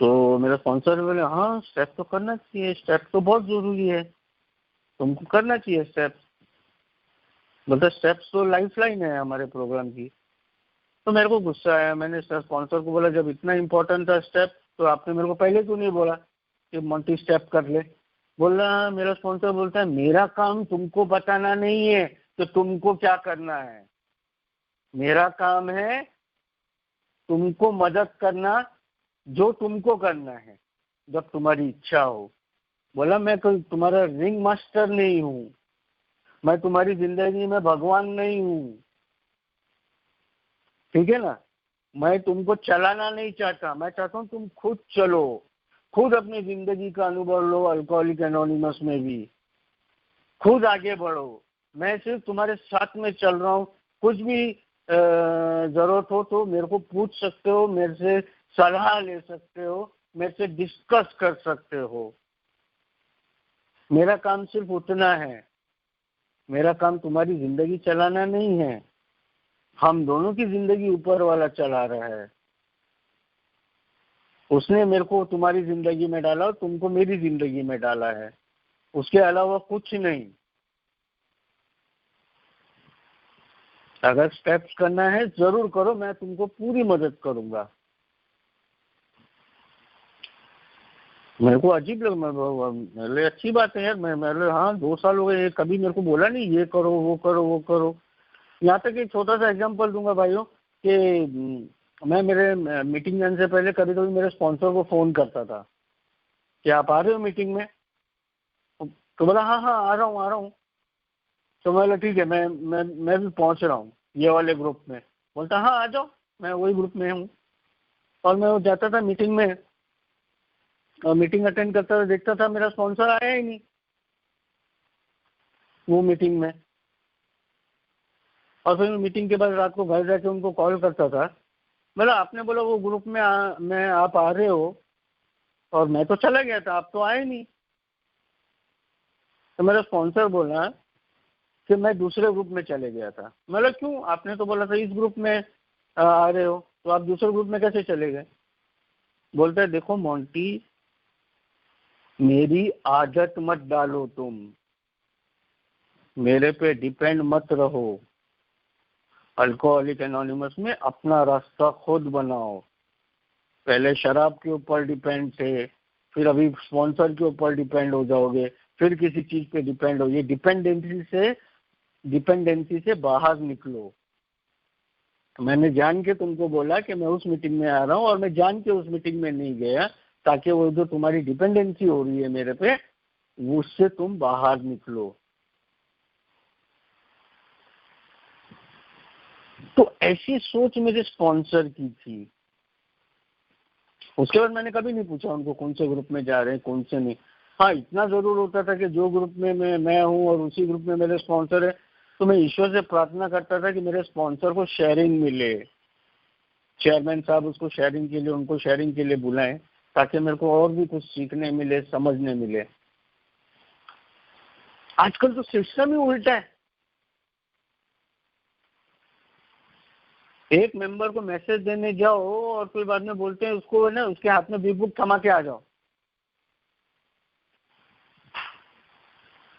तो मेरा स्पॉन्सर बोले हाँ स्टेप तो करना चाहिए, स्टेप तो बहुत जरूरी है, तुमको करना चाहिए स्टेप्स। बोलते स्टेप्स तो लाइफ लाइन है हमारे प्रोग्राम की। तो मेरे को गुस्सा आया। मैंने स्पॉन्सर को बोला जब इतना इम्पोर्टेंट था स्टेप, तो आपने मेरे को पहले क्यों नहीं बोला कि मोंटी स्टेप कर ले। बोला, मेरा स्पॉन्सर बोलता है मेरा काम तुमको बताना नहीं है तो तुमको क्या करना है, मेरा काम है तुमको मदद करना, जो तुमको करना है जब तुम्हारी इच्छा हो। बोला मैं कोई तुम्हारा रिंग मास्टर नहीं हूँ, मैं तुम्हारी जिंदगी में भगवान नहीं हूँ, ठीक है ना। मैं तुमको चलाना नहीं चाहता, मैं चाहता हूँ तुम खुद चलो, खुद अपनी जिंदगी का अनुभव लो, अल्कोहलिक एनोनिमस में भी खुद आगे बढ़ो, मैं सिर्फ तुम्हारे साथ में चल रहा हूँ। कुछ भी जरूरत हो तो मेरे को पूछ सकते हो, मेरे से सलाह ले सकते हो, मेरे से डिस्कस कर सकते हो। मेरा काम सिर्फ उतना है, मेरा काम तुम्हारी जिंदगी चलाना नहीं है। हम दोनों की जिंदगी ऊपर वाला चला रहा है। उसने मेरे को तुम्हारी जिंदगी में डाला और तुमको मेरी जिंदगी में डाला है, उसके अलावा कुछ नहीं। अगर स्टेप्स करना है जरूर करो, मैं तुमको पूरी मदद करूंगा। मेरे को अजीब लगा, मेरे अच्छी बात है यार। मेरे हाँ 2 साल हो गए, कभी मेरे को बोला नहीं ये करो वो करो वो करो। यहाँ तक एक छोटा सा एग्जांपल दूंगा भाइयों कि मैं मेरे मीटिंग जाने से पहले कभी कभी मेरे स्पॉन्सर को फोन करता था कि आप आ रहे हो मीटिंग में? तो बोला हाँ हाँ आ रहा हूँ। तो मैं बोला ठीक है, मैं भी पहुंच रहा हूँ ये वाले ग्रुप में। बोलता हाँ आ जाओ, मैं वही ग्रुप में हूँ। और मैं वो जाता था मीटिंग में और मीटिंग अटेंड करता था, देखता था मेरा स्पॉन्सर आया ही नहीं वो मीटिंग में। और फिर मीटिंग के बाद रात को घर जाके उनको कॉल करता था, बोला आपने बोला वो ग्रुप में मैं आप आ रहे हो और मैं तो चला गया था, आप तो आए नहीं। तो मेरा स्पॉन्सर बोला कि मैं दूसरे ग्रुप में चले गया था। मतलब क्यों? आपने तो बोला था इस ग्रुप में आ रहे हो, तो आप दूसरे ग्रुप में कैसे चले गए? बोलता है देखो मोंटी, मेरी आदत मत डालो, तुम मेरे पे डिपेंड मत रहो। अल्कोहलिक एनोनिमस में अपना रास्ता खुद बनाओ। पहले शराब के ऊपर डिपेंड थे, फिर अभी स्पॉन्सर के ऊपर डिपेंड हो जाओगे, फिर किसी चीज पे डिपेंड हो। ये डिपेंडेंसी से बाहर निकलो। मैंने जान के तुमको बोला कि मैं उस मीटिंग में आ रहा हूँ और मैं जान के उस मीटिंग में नहीं गया, ताकि वो जो तुम्हारी डिपेंडेंसी हो रही है मेरे पे, उससे तुम बाहर निकलो। तो ऐसी सोच मेरे स्पॉन्सर की थी। उसके बाद मैंने कभी नहीं पूछा उनको कौन से ग्रुप में जा रहे हैं कौन से नहीं। हाँ इतना जरूर होता था कि जो ग्रुप में मैं हूँ और उसी ग्रुप में मेरे स्पॉन्सर है, तो मैं ईश्वर से प्रार्थना करता था कि मेरे स्पॉन्सर को शेयरिंग मिले। चेयरमैन साहब उसको शेयरिंग के लिए, उनको शेयरिंग के लिए बुलाएं, ताकि मेरे को और भी कुछ सीखने मिले, समझने मिले। आजकल तो सिस्टम ही उल्टा है। एक मेंबर को मैसेज देने जाओ और फिर बाद में बोलते हैं उसको ना उसके हाथ में बिग बुक थमा के आ जाओ।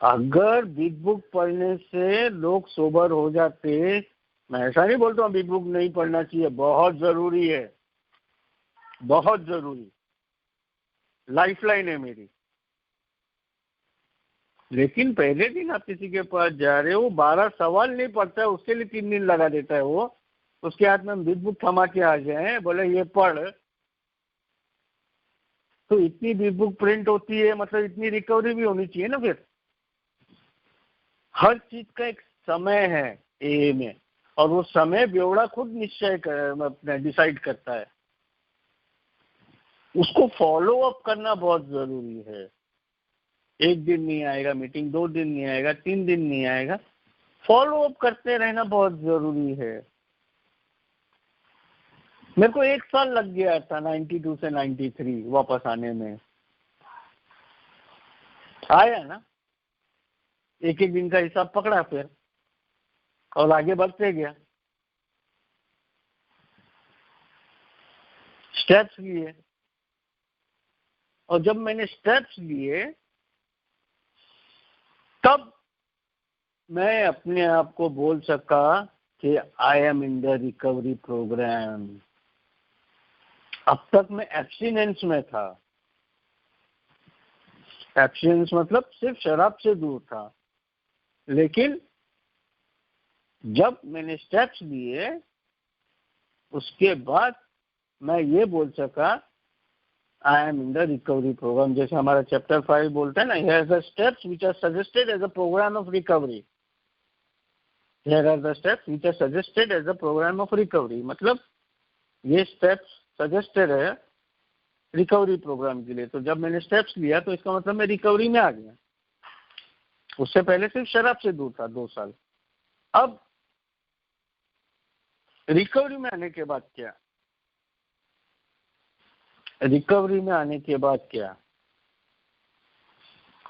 अगर बिग बुक पढ़ने से लोग सोबर हो जाते, मैं ऐसा नहीं बोलता हूँ बिग बुक नहीं पढ़ना चाहिए, बहुत जरूरी है, बहुत जरूरी, लाइफलाइन है मेरी। लेकिन पहले दिन आप किसी के पास जा रहे हो, 12 सवाल नहीं पढ़ता है, उसके लिए 3 दिन लगा देता है वो। उसके हाथ में बिग बुक थमा के आ जाए, बोले ये पढ़, तो इतनी बिग बुक प्रिंट होती है, मतलब इतनी रिकवरी भी होनी चाहिए ना। फिर हर चीज का एक समय है ए में, और वो समय बेवड़ा खुद डिसाइड करता है। उसको फॉलो अप करना बहुत जरूरी है। 1 दिन नहीं आएगा मीटिंग, 2 दिन नहीं आएगा, 3 दिन नहीं आएगा, फॉलो अप करते रहना बहुत जरूरी है। मेरे को 1 साल लग गया था 92 से 93 वापस आने में। आया ना, एक एक दिन का हिसाब पकड़ा फिर और आगे बढ़ते गया, स्टेप्स लिए। और जब मैंने स्टेप्स लिए तब मैं अपने आप को बोल सका कि I am in the recovery programme. अब तक मैं एब्स्टिनेंस में था। एब्स्टिनेंस मतलब सिर्फ शराब से दूर था। लेकिन जब मैंने स्टेप्स लिए उसके बाद मैं ये बोल सका I am in the recovery programme. जैसे हमारा चैप्टर 5 बोलता है ना, here are the steps which are suggested as a programme of recovery. Here are the steps which are suggested as a programme of recovery, मतलब ये स्टेप्स सजेस्टेड है रिकवरी प्रोग्राम के लिए। तो जब मैंने स्टेप्स लिया तो इसका मतलब मैं रिकवरी में आ गया। उससे पहले सिर्फ शराब से दूर था 2 साल। अब रिकवरी में आने के बाद क्या, रिकवरी में आने के बाद क्या,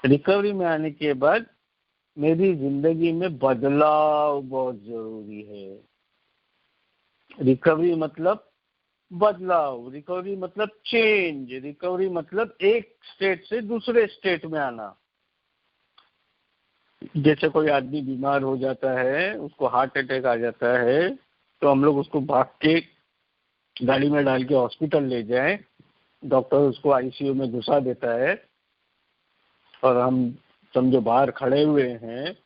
रिकवरी में आने के बाद मेरी जिंदगी में बदलाव बहुत जरूरी है। रिकवरी मतलब बदलाव, रिकवरी मतलब चेंज, रिकवरी मतलब एक स्टेट से दूसरे स्टेट में आना। जैसे कोई आदमी बीमार हो जाता है, उसको हार्ट अटैक आ जाता है, तो हम लोग उसको भाग के गाड़ी में डाल के हॉस्पिटल ले जाएं, डॉक्टर उसको आईसीयू में घुसा देता है और हम समझो बाहर खड़े हुए हैं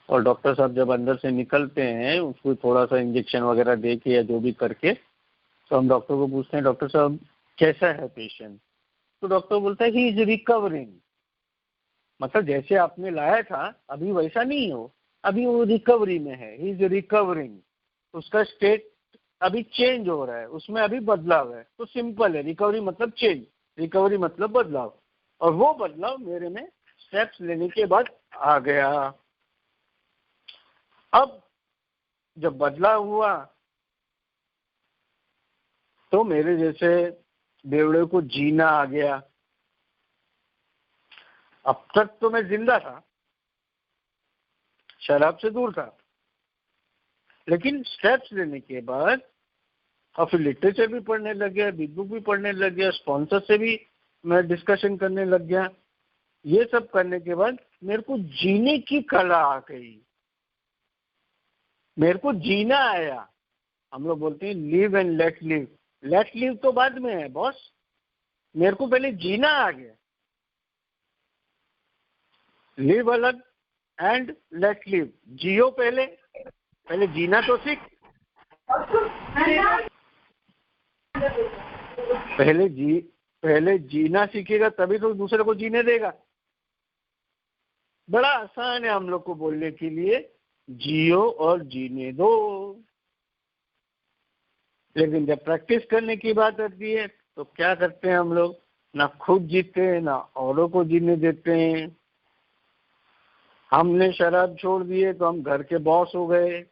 और डॉक्टर साहब जब अंदर से निकलते हैं उसको थोड़ा सा इंजेक्शन वगैरह दे के या जो भी करके, तो हम डॉक्टर को पूछते हैं डॉक्टर साहब कैसा है पेशेंट, तो डॉक्टर बोलता है ही इज रिकवरिंग। मतलब जैसे आपने लाया था अभी वैसा नहीं हो, अभी वो रिकवरी में है, ही इज रिकवरिंग। उसका स्टेट अभी चेंज हो रहा है, उसमें अभी बदलाव है। तो सिंपल है, रिकवरी मतलब चेंज, रिकवरी मतलब बदलाव। और वो बदलाव मेरे में स्टेप्स लेने के बाद आ गया। अब जब बदलाव हुआ तो मेरे जैसे बेवड़े को जीना आ गया। अब तक तो मैं जिंदा था, शराब से दूर था, लेकिन स्टेप्स लेने के बाद और फिर लिटरेचर भी पढ़ने लग गया, बिग बुक भी पढ़ने लग गया, स्पॉन्सर से भी मैं डिस्कशन करने लग गया। ये सब करने के बाद मेरे को जीने की कला आ गई, मेरे को जीना आया। हम लोग बोलते हैं live and let live. Let live तो बाद में है बॉस, मेरे को पहले जीना आ गया। लिव अलग एंड लेट लिव, जियो पहले, पहले जीना तो सीख। पहले जीना सीखेगा तभी तो दूसरे को जीने देगा। बड़ा आसान है हम लोग को बोलने के लिए, जियो और जीने दो, लेकिन जब प्रैक्टिस करने की बात आती है तो क्या करते हैं हम लोग, ना खुद जीते हैं ना औरों को जीने देते हैं। हमने शराब छोड़ दिए तो हम घर के बॉस हो गए,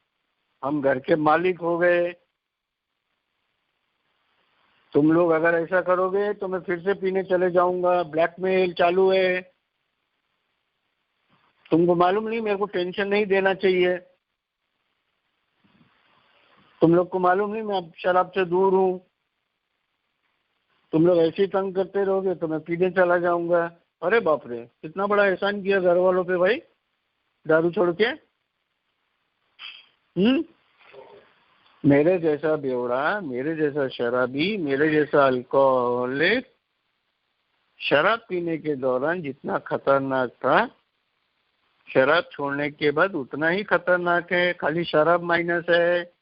हम घर के मालिक हो गए। तुम लोग अगर ऐसा करोगे तो मैं फिर से पीने चले जाऊंगा, ब्लैकमेल चालू है। तुमको मालूम नहीं मेरे को टेंशन नहीं देना चाहिए, तुम लोग को मालूम नहीं मैं अब शराब से दूर हूँ, तुम लोग ऐसे ही तंग करते रहोगे तो मैं पीने चला जाऊंगा। अरे बाप रे, कितना बड़ा एहसान किया घर वालों पे भाई, दारू छोड़ के। मेरे जैसा बेवड़ा, मेरे जैसा शराबी, मेरे जैसा अल्कोहलिक शराब पीने के दौरान जितना खतरनाक था, शराब छोड़ने के बाद उतना ही खतरनाक है। खाली शराब माइनस है,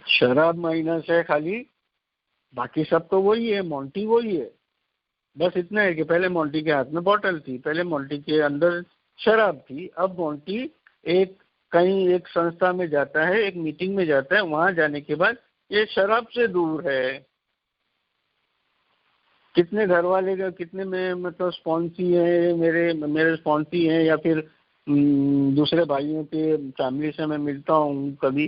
शराब माइनस है खाली, बाकी सब तो वही है, मोंटी वही है। बस इतना है कि पहले मोंटी के हाथ में बोतल थी, पहले मोंटी के अंदर शराब थी, अब मोंटी कहीं एक संस्था में जाता है, एक मीटिंग में जाता है, वहां जाने के बाद ये शराब से दूर है। कितने घर वाले का, कितने में मतलब स्पॉन्सी है, मेरे स्पॉन्सी हैं या फिर दूसरे भाइयों के फैमिली से मैं मिलता हूँ कभी,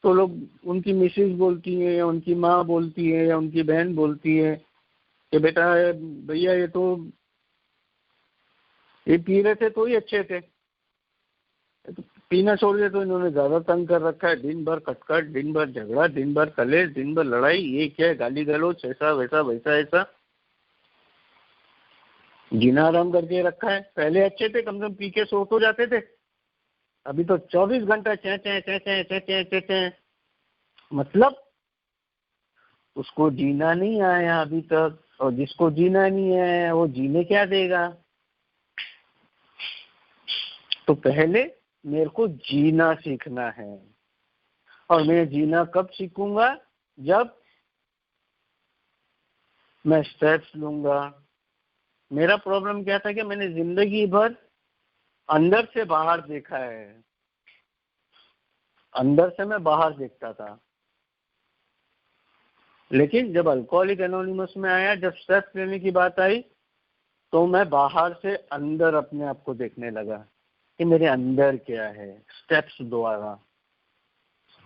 तो लोग उनकी मिसेज बोलती है या उनकी माँ बोलती है या उनकी बहन बोलती है कि बेटा भैया ये पी रहे थे तो ही अच्छे थे, तो पीना छोड़ दिया तो इन्होंने ज्यादा तंग कर रखा है। दिन भर कटकट, दिन भर झगड़ा, दिन भर कलेश, दिन भर लड़ाई, ये क्या है, गाली गलौज, ऐसा वैसा वैसा ऐसा, जीना आराम करके रखा है। पहले अच्छे थे, कम से कम पी के सो तो जाते थे, अभी तो 24 घंटा चे चे चे चे चे चे चे चे। मतलब उसको जीना नहीं आया अभी तक, और जिसको जीना नहीं है वो जीने क्या देगा। तो पहले मेरे को जीना सीखना है, और मैं जीना कब सीखूंगा, जब मैं स्टेप्स लूंगा। मेरा प्रॉब्लम क्या था कि मैंने जिंदगी भर अंदर से बाहर देखा है, अंदर से मैं बाहर देखता था। लेकिन जब अल्कोहलिक एनोनिमस में आया, जब स्टेप्स लेने की बात आई, तो मैं बाहर से अंदर अपने आप को देखने लगा कि मेरे अंदर क्या है स्टेप्स द्वारा।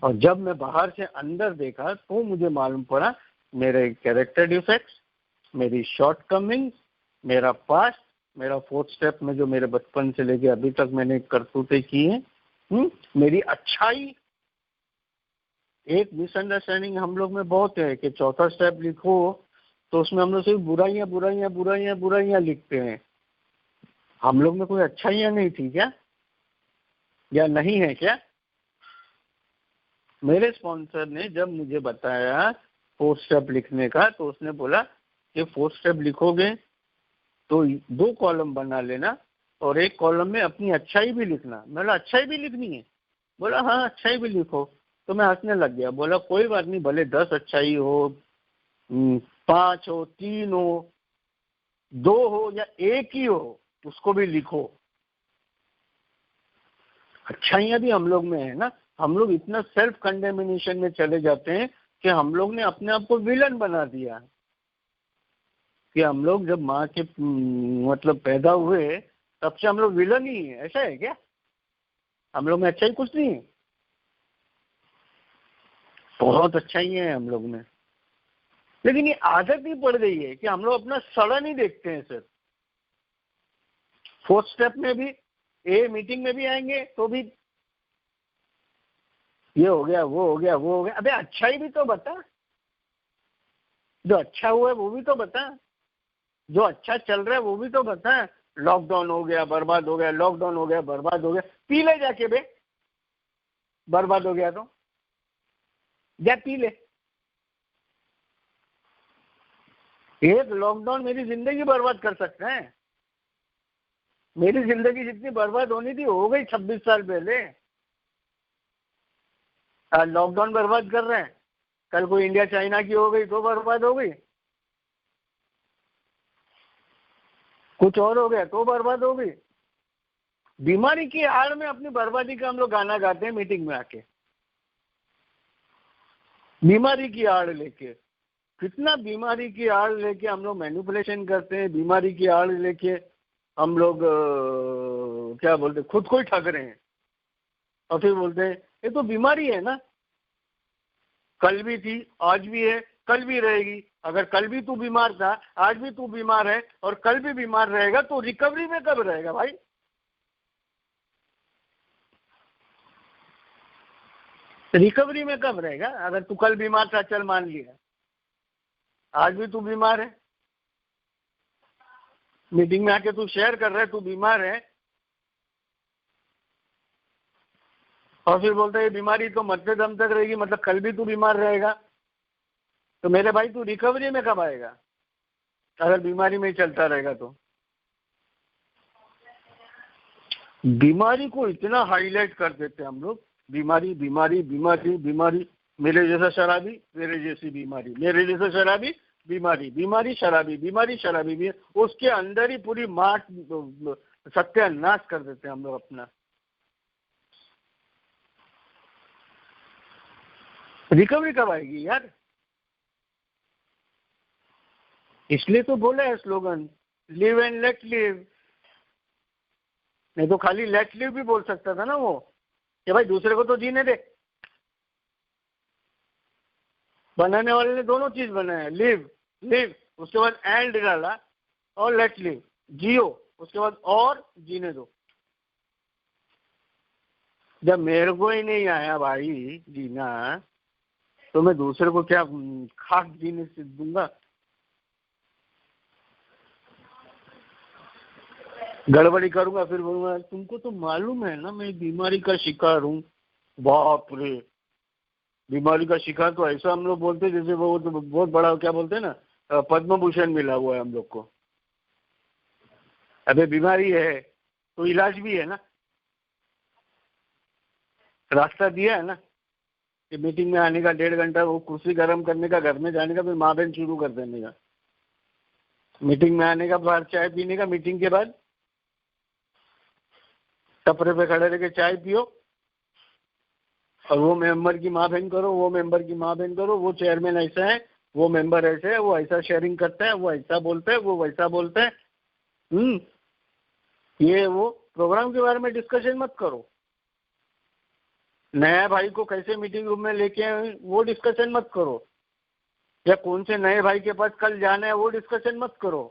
और जब मैं बाहर से अंदर देखा तो मुझे मालूम पड़ा मेरे कैरेक्टर डिफेक्ट्स, मेरी शॉर्टकमिंग्स, मेरा पास्ट, मेरा 4th स्टेप में जो मेरे बचपन से लेके अभी तक मैंने करतूतें की हैं, मेरी अच्छाई। एक मिसअंडरस्टैंडिंग हम लोग में बहुत है कि 4था स्टेप लिखो तो उसमें हम लोग सिर्फ बुराइयां बुराइयां बुराइयां बुराइयां लिखते हैं। हम लोग में कोई अच्छाइयां नहीं थी क्या, या नहीं है क्या? मेरे स्पॉन्सर ने जब मुझे बताया 4th स्टेप लिखने का, तो उसने बोला कि 4th स्टेप लिखोगे तो 2 कॉलम बना लेना और एक कॉलम में अपनी अच्छाई भी लिखना। मैं बोला अच्छाई भी लिखनी है? बोला हाँ अच्छाई भी लिखो। तो मैं हंसने लग गया, बोला कोई बात नहीं, भले 10 अच्छाई हो, 5 हो, 3 हो, 2 हो या 1 ही हो, उसको भी लिखो। अच्छाइयां भी हम लोग में है ना। हम लोग इतना सेल्फ कंडेमिनेशन में चले जाते हैं कि हम लोग ने अपने आप को विलन बना दिया कि हम लोग जब माँ के मतलब पैदा हुए तब से हम लोग विलन ही है। ऐसा है क्या? हम लोग में अच्छाई कुछ नहीं है? बहुत अच्छाई है हम लोग में, लेकिन ये आदत ही पड़ गई है कि हम लोग अपना सड़ा नहीं देखते हैं सर। 4th स्टेप में भी, ए मीटिंग में भी आएंगे तो भी ये हो गया, वो हो गया, वो हो गया। अबे अच्छाई भी तो बता, जो अच्छा हुआ है वो भी तो बता, जो अच्छा चल रहा है वो भी तो बता। लॉकडाउन हो गया बर्बाद हो गया, लॉकडाउन हो गया बर्बाद हो गया, पी ले जाके बे, बर्बाद हो गया तो जा पी ले। एक लॉकडाउन मेरी जिंदगी बर्बाद कर सकता है? मेरी जिंदगी जितनी बर्बाद होनी थी हो गई 26 साल पहले। लॉकडाउन बर्बाद कर रहे हैं, कल कोई इंडिया चाइना की हो गई तो बर्बाद हो गई, कुछ और हो गया तो बर्बाद हो गई। बीमारी की आड़ में अपनी बर्बादी का हम लोग गाना गाते हैं मीटिंग में आके, बीमारी की आड़ लेके। कितना बीमारी की आड़ लेके हम लोग मैनिपुलेशन करते हैं, बीमारी की आड़ लेके हम लोग क्या बोलते हैं, खुद को ही ठग रहे हैं। और फिर बोलते हैं ये तो बीमारी है ना, कल भी थी, आज भी है, कल भी रहेगी। अगर कल भी तू बीमार था, आज भी तू बीमार है और कल भी बीमार रहेगा, तो रिकवरी में कब रहेगा भाई? रिकवरी में कब रहेगा? अगर तू कल बीमार था, चल मान लिया, आज भी तू बीमार है, मीटिंग में आके तू शेयर कर रहा है तू बीमार है, और फिर बोलता है ये बीमारी तो मरते दम तक रहेगी, मतलब कल भी तू बीमार रहेगा। तो मेरे भाई तू रिकवरी में कब आएगा अगर बीमारी में ही चलता रहेगा? तो बीमारी को इतना हाईलाइट कर देते हैं हम लोग, बीमारी बीमारी बीमारी बीमारी, मेरे जैसा शराबी, मेरे जैसी बीमारी, मेरे जैसा शराबी, बीमारी बीमारी शराबी, बीमारी शराबी भी, उसके अंदर ही पूरी मार्ट सत्यानाश कर देते हैं हम लोग अपना। रिकवरी कब आएगी यार? इसलिए तो बोला है slogan, live and let live. नहीं तो खाली लेट लिव भी बोल सकता था ना वो, कि भाई दूसरे को तो जीने दे। बनाने वाले ने दोनों चीज बनाया, लिव लिव, उसके बाद एंड डाला, और लेट लिव, जियो, उसके बाद और जीने दो। जब मेरे को ही नहीं आया भाई जीना, तो मैं दूसरे को क्या खाक जीने से दूंगा? गड़बड़ी करूंगा, फिर बोलूंगा तुमको तो मालूम है ना मैं बीमारी का शिकार हूँ। बाप रे, बीमारी का शिकार तो ऐसा हम लोग बोलते हैं जैसे वो तो बहुत बड़ा क्या बोलते हैं ना, पद्म भूषण मिला हुआ है हम लोग को। अबे बीमारी है तो इलाज भी है ना, रास्ता दिया है ना कि मीटिंग में आने का 1.5 घंटा, वो कुर्सी गर्म करने का, घर में जाने का, फिर माँ बहन शुरू कर देने का, मीटिंग में आने का, बाहर चाय पीने का, मीटिंग के बाद टपरे पे खड़े रह के चाय पियो, और वो मेंबर की माँ बहन करो, वो मेंबर की माँ बहन करो, वो चेयरमैन ऐसा है, वो मेंबर ऐसे है, वो ऐसा शेयरिंग करते हैं, वो ऐसा बोलते हैं, वो वैसा बोलते हैं। ये वो प्रोग्राम के बारे में डिस्कशन मत करो। नया भाई को कैसे मीटिंग रूम में लेके आए वो डिस्कशन मत करो, या कौन से नए भाई के पास कल जाना है वो डिस्कशन मत करो,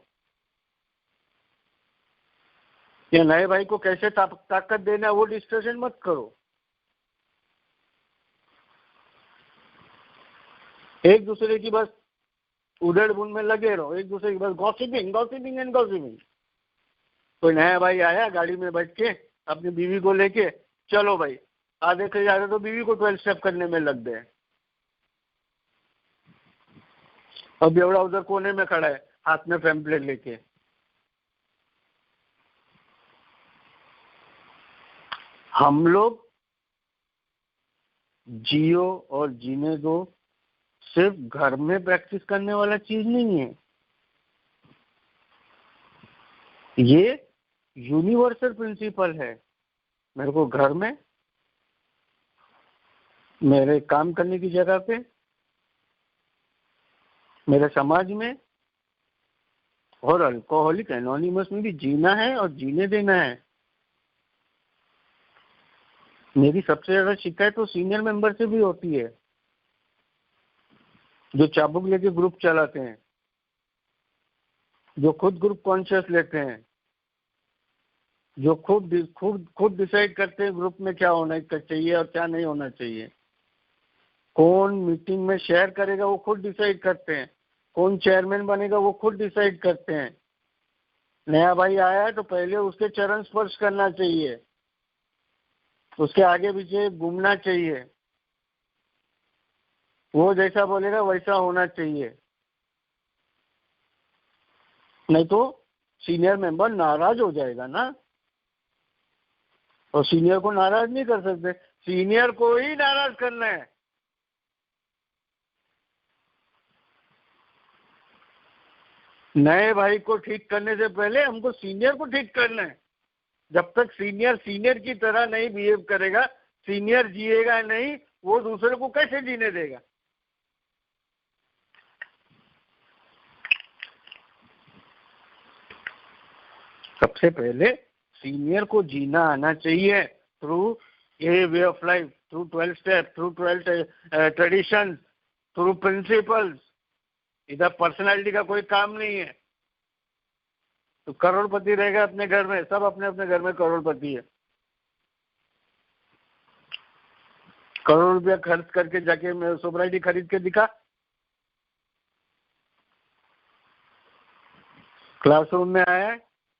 या नए भाई को कैसे ताकत देना है वो डिस्कशन मत करो। एक दूसरे की बस उधेड़ बुन में लगे रहो, एक दूसरे की बस गॉसिपिंग गॉसिपिंग एंड गॉसिपिंग। कोई नया भाई आया गाड़ी में बैठ के अपनी बीवी को लेके, चलो भाई, आधे से ज्यादा तो बीवी को 12 स्टेप करने में लग गए। और बेवड़ा उधर कोने में खड़ा है हाथ में पैम्पलेट लेके। हम लोग जियो और जीने दो सिर्फ घर में प्रैक्टिस करने वाला चीज नहीं है, ये यूनिवर्सल प्रिंसिपल है। मेरे को घर में, मेरे काम करने की जगह पे, मेरे समाज में और अल्कोहलिक एनोनिमस में भी जीना है और जीने देना है। मेरी सबसे ज्यादा शिकायत तो सीनियर मेंबर से भी होती है, जो चाबुक लेके ग्रुप चलाते हैं, जो खुद ग्रुप कॉन्शियस लेते हैं, जो खुद डिसाइड करते हैं ग्रुप में क्या होना चाहिए और क्या नहीं होना चाहिए। कौन मीटिंग में शेयर करेगा वो खुद डिसाइड करते हैं, कौन चेयरमैन बनेगा वो खुद डिसाइड करते हैं। नया भाई आया है तो पहले उसके चरण स्पर्श करना चाहिए, उसके आगे पीछे घूमना चाहिए, वो जैसा बोलेगा वैसा होना चाहिए, नहीं तो सीनियर मेंबर नाराज हो जाएगा ना। और सीनियर को नाराज नहीं कर सकते, सीनियर को ही नाराज करना है। नए भाई को ठीक करने से पहले हमको सीनियर को ठीक करना है। जब तक सीनियर सीनियर की तरह नहीं बिहेव करेगा, सीनियर जिएगा नहीं, वो दूसरे को कैसे जीने देगा। सबसे पहले सीनियर को जीना आना चाहिए through a way of life, through 12 step, through 12 traditions, through principles. इधर पर्सनालिटी का कोई काम नहीं है। तो करोड़पति रहेगा अपने घर में, सब अपने अपने घर में करोड़पति है। करोड़ रुपया खर्च करके जाके सोसाइटी खरीद के दिखा, क्लासरूम में आया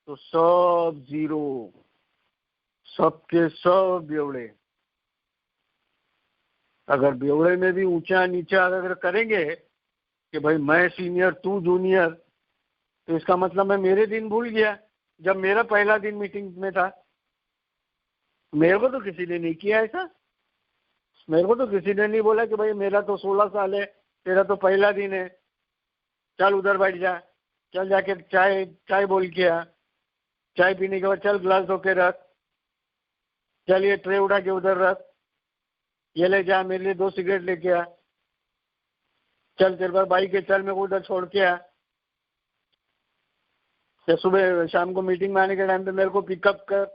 तो सब जीरो, सबके सब बेवड़े। अगर बेवड़े में भी ऊंचा नीचा अगर करेंगे कि भाई मैं सीनियर तू जूनियर, तो इसका मतलब मैं मेरे दिन भूल गया जब मेरा पहला दिन मीटिंग में था। मेरे को तो किसी ने नहीं किया ऐसा, मेरे को तो किसी ने नहीं बोला कि भाई मेरा तो 16 साल है, तेरा तो पहला दिन है, चल उधर बैठ जा, चल जाके चाय बोल के आ, चाय पीने के बाद चल ग्लास धो के रख, चल ये ट्रे उठा के उधर रख, ये ले जा मेरे लिए 2 सिगरेट लेके आ, चल तेरे पास बाइक है चल मेरे को उधर छोड़ के आ, या सुबह शाम को मीटिंग में आने के टाइम पे मेरे को पिकअप कर,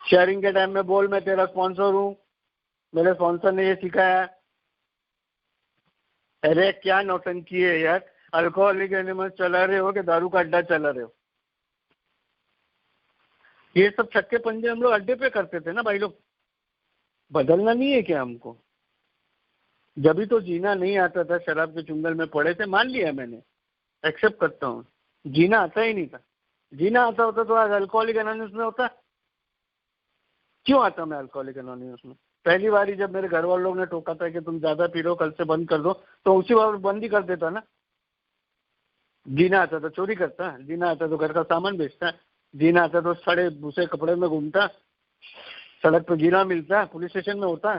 शेयरिंग के टाइम में बोल मैं तेरा स्पॉन्सर हूँ, मेरे स्पॉन्सर ने ये सिखाया। अरे क्या नौटंकी है यार, अल्कोहलिक एनिमल्स चला रहे हो कि दारू का अड्डा चला रहे हो। ये सब छक्के पंजे हम लोग अड्डे पे करते थे ना भाई लोग, बदलना नहीं है क्या हमको। जब भी तो जीना नहीं आता था, शराब के चुंगल में पड़े थे, मान लिया मैंने, एक्सेप्ट करता हूँ, जीना आता ही नहीं था। जीना आता होता तो आज अल्कोहलिक एनोनिमस में होता। क्यों आता मैं अल्कोहलिक एनोनिमस में? पहली बारी जब मेरे घर वालों ने टोका था कि तुम ज्यादा पी लो कल से बंद कर दो, तो उसी बार बंद ही कर देता ना। जीना आता तो चोरी करता, जीना आता तो घर का सामान बेचता, जीना आता तो सड़े भूसे कपड़े में घूमता, सड़क पर जीना मिलता, पुलिस स्टेशन में होता,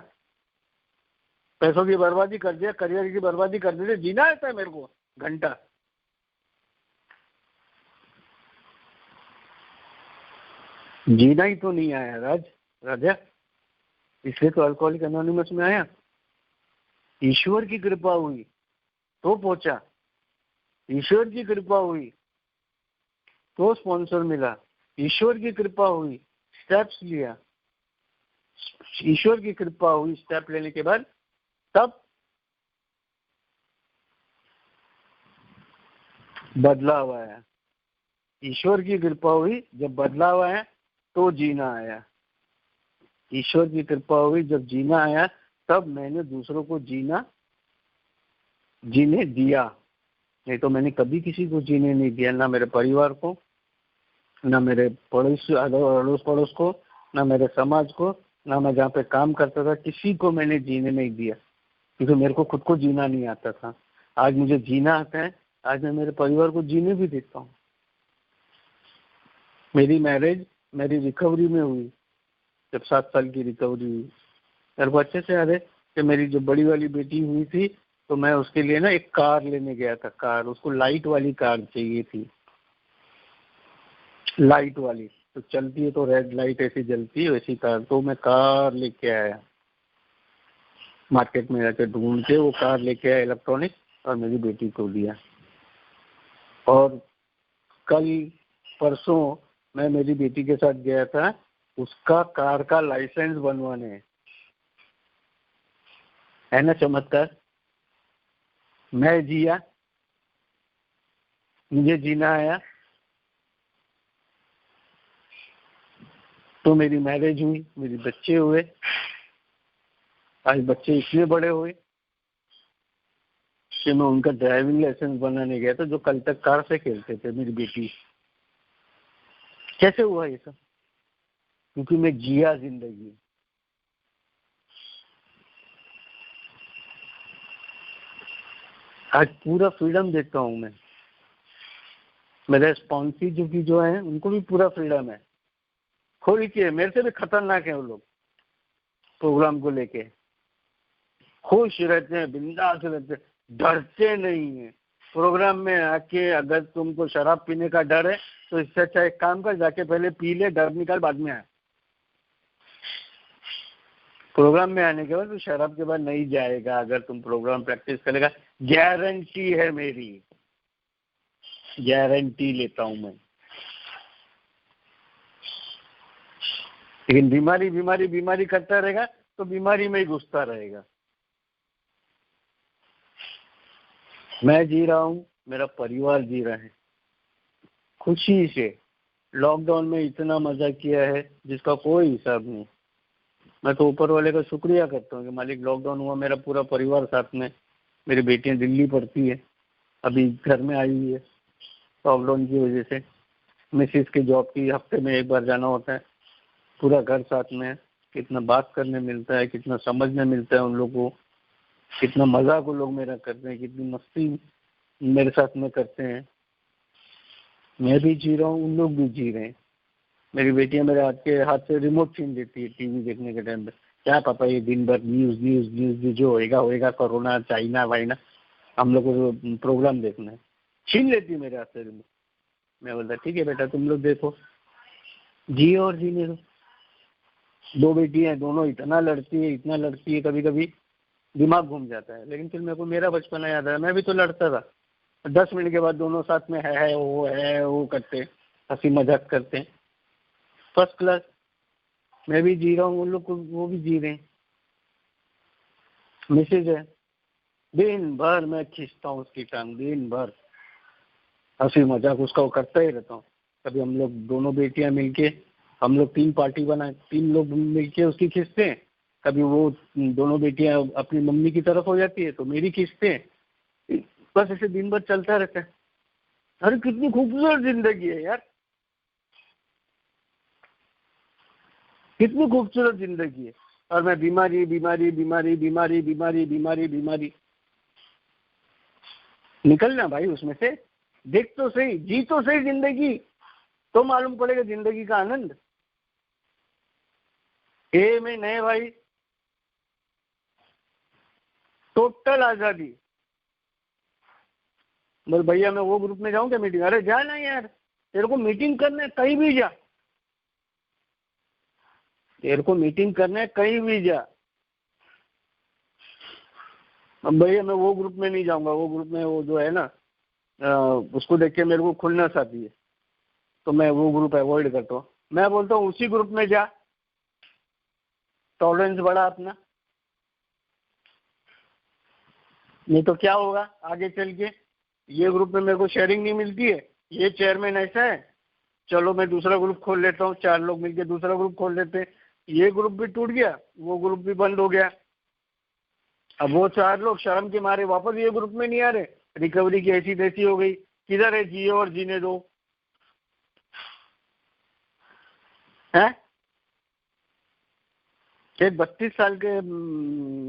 पैसों की बर्बादी कर दिया, करियर की बर्बादी कर दी। जीना आता है मेरे को घंटा। जीना ही तो नहीं आया राजा, इसलिए तो अल्कोहलिक एनोनिमस में आया। ईश्वर की कृपा हुई तो पहुंचा, ईश्वर की कृपा हुई तो स्पॉन्सर मिला, ईश्वर की कृपा हुई स्टेप्स लिया, ईश्वर की कृपा हुई स्टेप लेने के बाद तब बदलाव आया। ईश्वर की कृपा हुई जब बदलाव आया तो जीना आया। ईश्वर की कृपा हुई जब जीना आया तब मैंने दूसरों को जीने दिया। नहीं तो मैंने कभी किसी को जीने नहीं दिया, ना मेरे परिवार को, ना मेरे अड़ोस पड़ोस को, ना मेरे समाज को, ना मैं जहाँ पे काम करता था किसी को मैंने जीने नहीं दिया, क्योंकि मेरे को खुद को जीना नहीं आता था। आज मुझे जीना आता है, आज मैं मेरे परिवार को जीने भी देता हूँ। मेरी मैरिज मेरी रिकवरी में हुई, जब 7 साल की रिकवरी हुई। मेरे को अच्छे से याद है कि मेरी जो बड़ी वाली बेटी हुई थी तो मैं उसके लिए ना एक कार लेने गया था। कार, उसको लाइट वाली कार चाहिए थी, लाइट वाली, तो चलती है तो रेड लाइट ऐसी जलती है वैसी कार। तो मैं कार लेके आया, मार्केट में जाके ढूंढ के वो कार लेके आया इलेक्ट्रॉनिक, और मेरी बेटी को दिया। और कल परसों मैं मेरी बेटी के साथ गया था उसका कार का लाइसेंस बनवाने। है ना चमत्कार। मैं जिया, मुझे जीना आया तो मेरी मैरिज हुई, मेरे बच्चे हुए। आज बच्चे इतने बड़े हुए कि मैं उनका ड्राइविंग लाइसेंस बनाने गया था, जो कल तक कार से खेलते थे मेरी बेटी। कैसे हुआ ये सब? क्योंकि मैं जिया जिंदगी। आज पूरा फ्रीडम देता हूँ मैं। मेरे स्पॉन्सी जो है उनको भी पूरा फ्रीडम है, खोल के। मेरे से भी खतरनाक है वो लोग, प्रोग्राम को लेके खुश रहते हैं, बिंदास रहते हैं, डरते नहीं है। प्रोग्राम में आके अगर तुमको शराब पीने का डर है तो इससे अच्छा एक काम कर, जाके पहले पी ले, डर निकाल, बाद में आए। प्रोग्राम में आने के बाद तो शराब के बाद नहीं जाएगा अगर तुम प्रोग्राम प्रैक्टिस करेगा। गारंटी है मेरी, गारंटी लेता हूं मैं। लेकिन बीमारी बीमारी बीमारी करता रहेगा तो बीमारी में ही घुसता रहेगा। मैं जी रहा हूं, मेरा परिवार जी रहा है खुशी से। लॉकडाउन में इतना मजा किया है जिसका कोई हिसाब नहीं। मैं तो ऊपर वाले का शुक्रिया करता हूँ कि मालिक लॉकडाउन हुआ, मेरा पूरा परिवार साथ में। मेरी बेटियां दिल्ली पढ़ती है, अभी घर में आई हुई है लॉकडाउन की वजह से। मिसिस की जॉब की हफ्ते में एक बार जाना होता है, पूरा घर साथ में। कितना बात करने मिलता है, कितना समझने मिलता है उन लोगों को, कितना मजाक वो लोग मेरा करते हैं, कितनी मस्ती मेरे साथ में करते हैं। मैं भी जी रहा हूँ, उन लोग भी जी रहे हैं। मेरी बेटियां मेरे हाथ से रिमोट छीन देती है टीवी देखने के टाइम पे। क्या पापा ये दिन भर न्यूज न्यूज न्यूज, जो होएगा होएगा, कोरोना, चाइना वाइना, हम लोग को प्रोग्राम देखना है। छीन लेती है मेरे हाथ से रिमोट। मैं बोलता ठीक है बेटा तुम लोग देखो, जिए और जीने दो। 2 बेटी हैं, दोनों इतना लड़ती है, कभी कभी दिमाग घूम जाता है। लेकिन फिर मेरे को मेरा बचपना याद आया, मैं भी तो लड़ता था। 10 मिनट के बाद दोनों साथ में है वो करते, हंसी मजाक करते हैं, फर्स्ट क्लास। मैं भी जी रहा हूँ, उन लोग को वो भी जी रहे हैं। मिसेज है, दिन भर मैं खींचता हूँ उसकी टांग, दिन भर हंसी मजाक उसका वो करता ही रहता हूँ। कभी हम लोग दोनों बेटियां मिलके, हम लोग 3 पार्टी बनाए, 3 लोग मिलके उसकी खींचते हैं। कभी वो दोनों बेटियां अपनी मम्मी की तरफ हो जाती है तो मेरी खींचते हैं। बस ऐसे दिन भर चलता रहता है। अरे कितनी खूबसूरत जिंदगी है यार, कितनी खूबसूरत जिंदगी है। और मैं बीमारी बीमारी बीमारी बीमारी बीमारी बीमारी बीमारी। निकलना भाई उसमें से, देख तो सही, जी तो सही जिंदगी, तो मालूम पड़ेगा जिंदगी का आनंद। ए में नहीं भाई, टोटल आजादी। बोल भैया मैं वो ग्रुप में जाऊं क्या मीटिंग? अरे जा ना यार, तेरे को मीटिंग करना कहीं भी जा, तेरे को मीटिंग करना है कहीं भी जा। अब भैया मैं वो ग्रुप में नहीं जाऊंगा, वो ग्रुप में वो जो है ना उसको देख के मेरे को खुन्नस आती है, तो मैं वो ग्रुप अवॉइड करता हूँ। मैं बोलता हूँ उसी ग्रुप में जा, टॉलरेंस बढ़ा अपना, नहीं तो क्या होगा आगे चल के, ये ग्रुप में मेरे को शेयरिंग नहीं मिलती है, ये चेयरमैन ऐसा है, चलो मैं दूसरा ग्रुप खोल लेता हूँ, 4 लोग मिलके दूसरा ग्रुप खोल लेते हैं, ये ग्रुप भी टूट गया, वो ग्रुप भी बंद हो गया। अब वो 4 लोग शर्म के मारे वापस ये ग्रुप में नहीं आ रहे, रिकवरी की ऐसी तैसी हो गई, किधर है जिए और जीने दो है। एक 32 साल के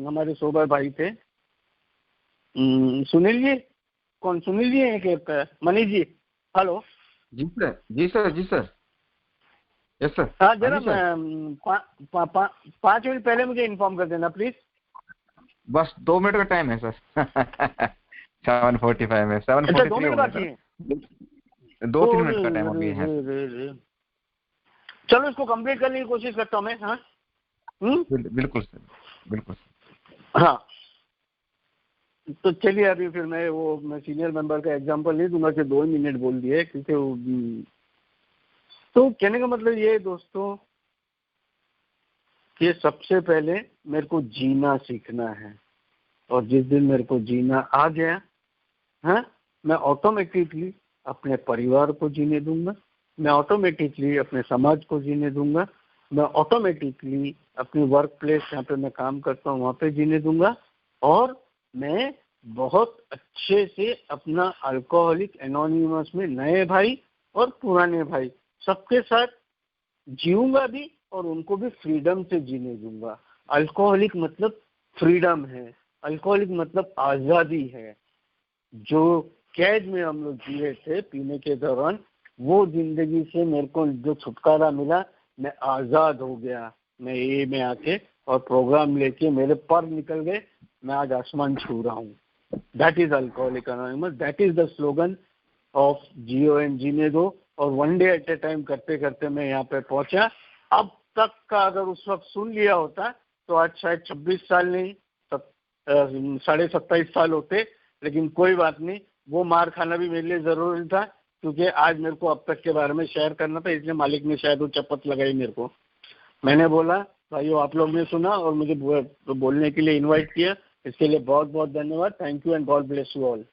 हमारे सोबर भाई थे, सुनील जी, कौन सुनील जी है कि मनीष जी? हेलो जी सर, जी सर, जी सर, यस सर। हाँ जरा 5 मिनट पहले मुझे इन्फॉर्म कर देना प्लीज। बस 2 मिनट का टाइम है सर। 7:45 है, 7:43 2 मिनट बाकी है, 2-3 मिनट का टाइम अभी है। चलो इसको कंप्लीट करने की कोशिश करता हूँ मैं। हाँ बिल्कुल सर, बिल्कुल सर। हाँ तो चलिए अभी फिर मैं सीनियर मेंबर का एग्जांपल नहीं दूंगा कि 2 मिनट बोल दिए, क्योंकि तो कहने का मतलब ये है दोस्तों कि सबसे पहले मेरे को जीना सीखना है, और जिस दिन मेरे को जीना आ गया है, मैं ऑटोमेटिकली अपने परिवार को जीने दूंगा, मैं ऑटोमेटिकली अपने समाज को जीने दूंगा, मैं ऑटोमेटिकली अपनी वर्क प्लेस जहाँ पे मैं काम करता हूँ वहाँ पे जीने दूंगा, और मैं बहुत अच्छे से अपना अल्कोहलिक एनोनिमस में नए भाई और पुराने भाई सबके साथ जीऊंगा भी, और उनको भी फ्रीडम से जीने दूंगा। अल्कोहलिक मतलब फ्रीडम है, अल्कोहलिक मतलब आज़ादी है। जो कैद में हम लोग जी रहे थे पीने के दौरान, वो जिंदगी से मेरे को जो छुटकारा मिला, मैं आज़ाद हो गया। मैं ये में आके और प्रोग्राम लेके मेरे पर निकल गए, मैं आज आसमान छू रहा हूँ। That is alcoholic anonymous, that is the slogan of Jio and जीने दो। और 1 डे एट ए टाइम करते करते मैं यहाँ पे पहुंचा। अब तक का अगर उस वक्त सुन लिया होता तो आज शायद 26 साल नहीं 27.5 साल होते, लेकिन कोई बात नहीं, वो मार खाना भी मेरे लिए जरूरी था, क्योंकि आज मेरे को अब तक के बारे में शेयर करना था, इसलिए मालिक ने शायद वो चपत लगाई मेरे को। मैंने बोला भाइयों आप लोग ने सुना और मुझे बोलने के लिए इन्वाइट किया, इसके लिए बहुत बहुत धन्यवाद। Thank you and God bless you all.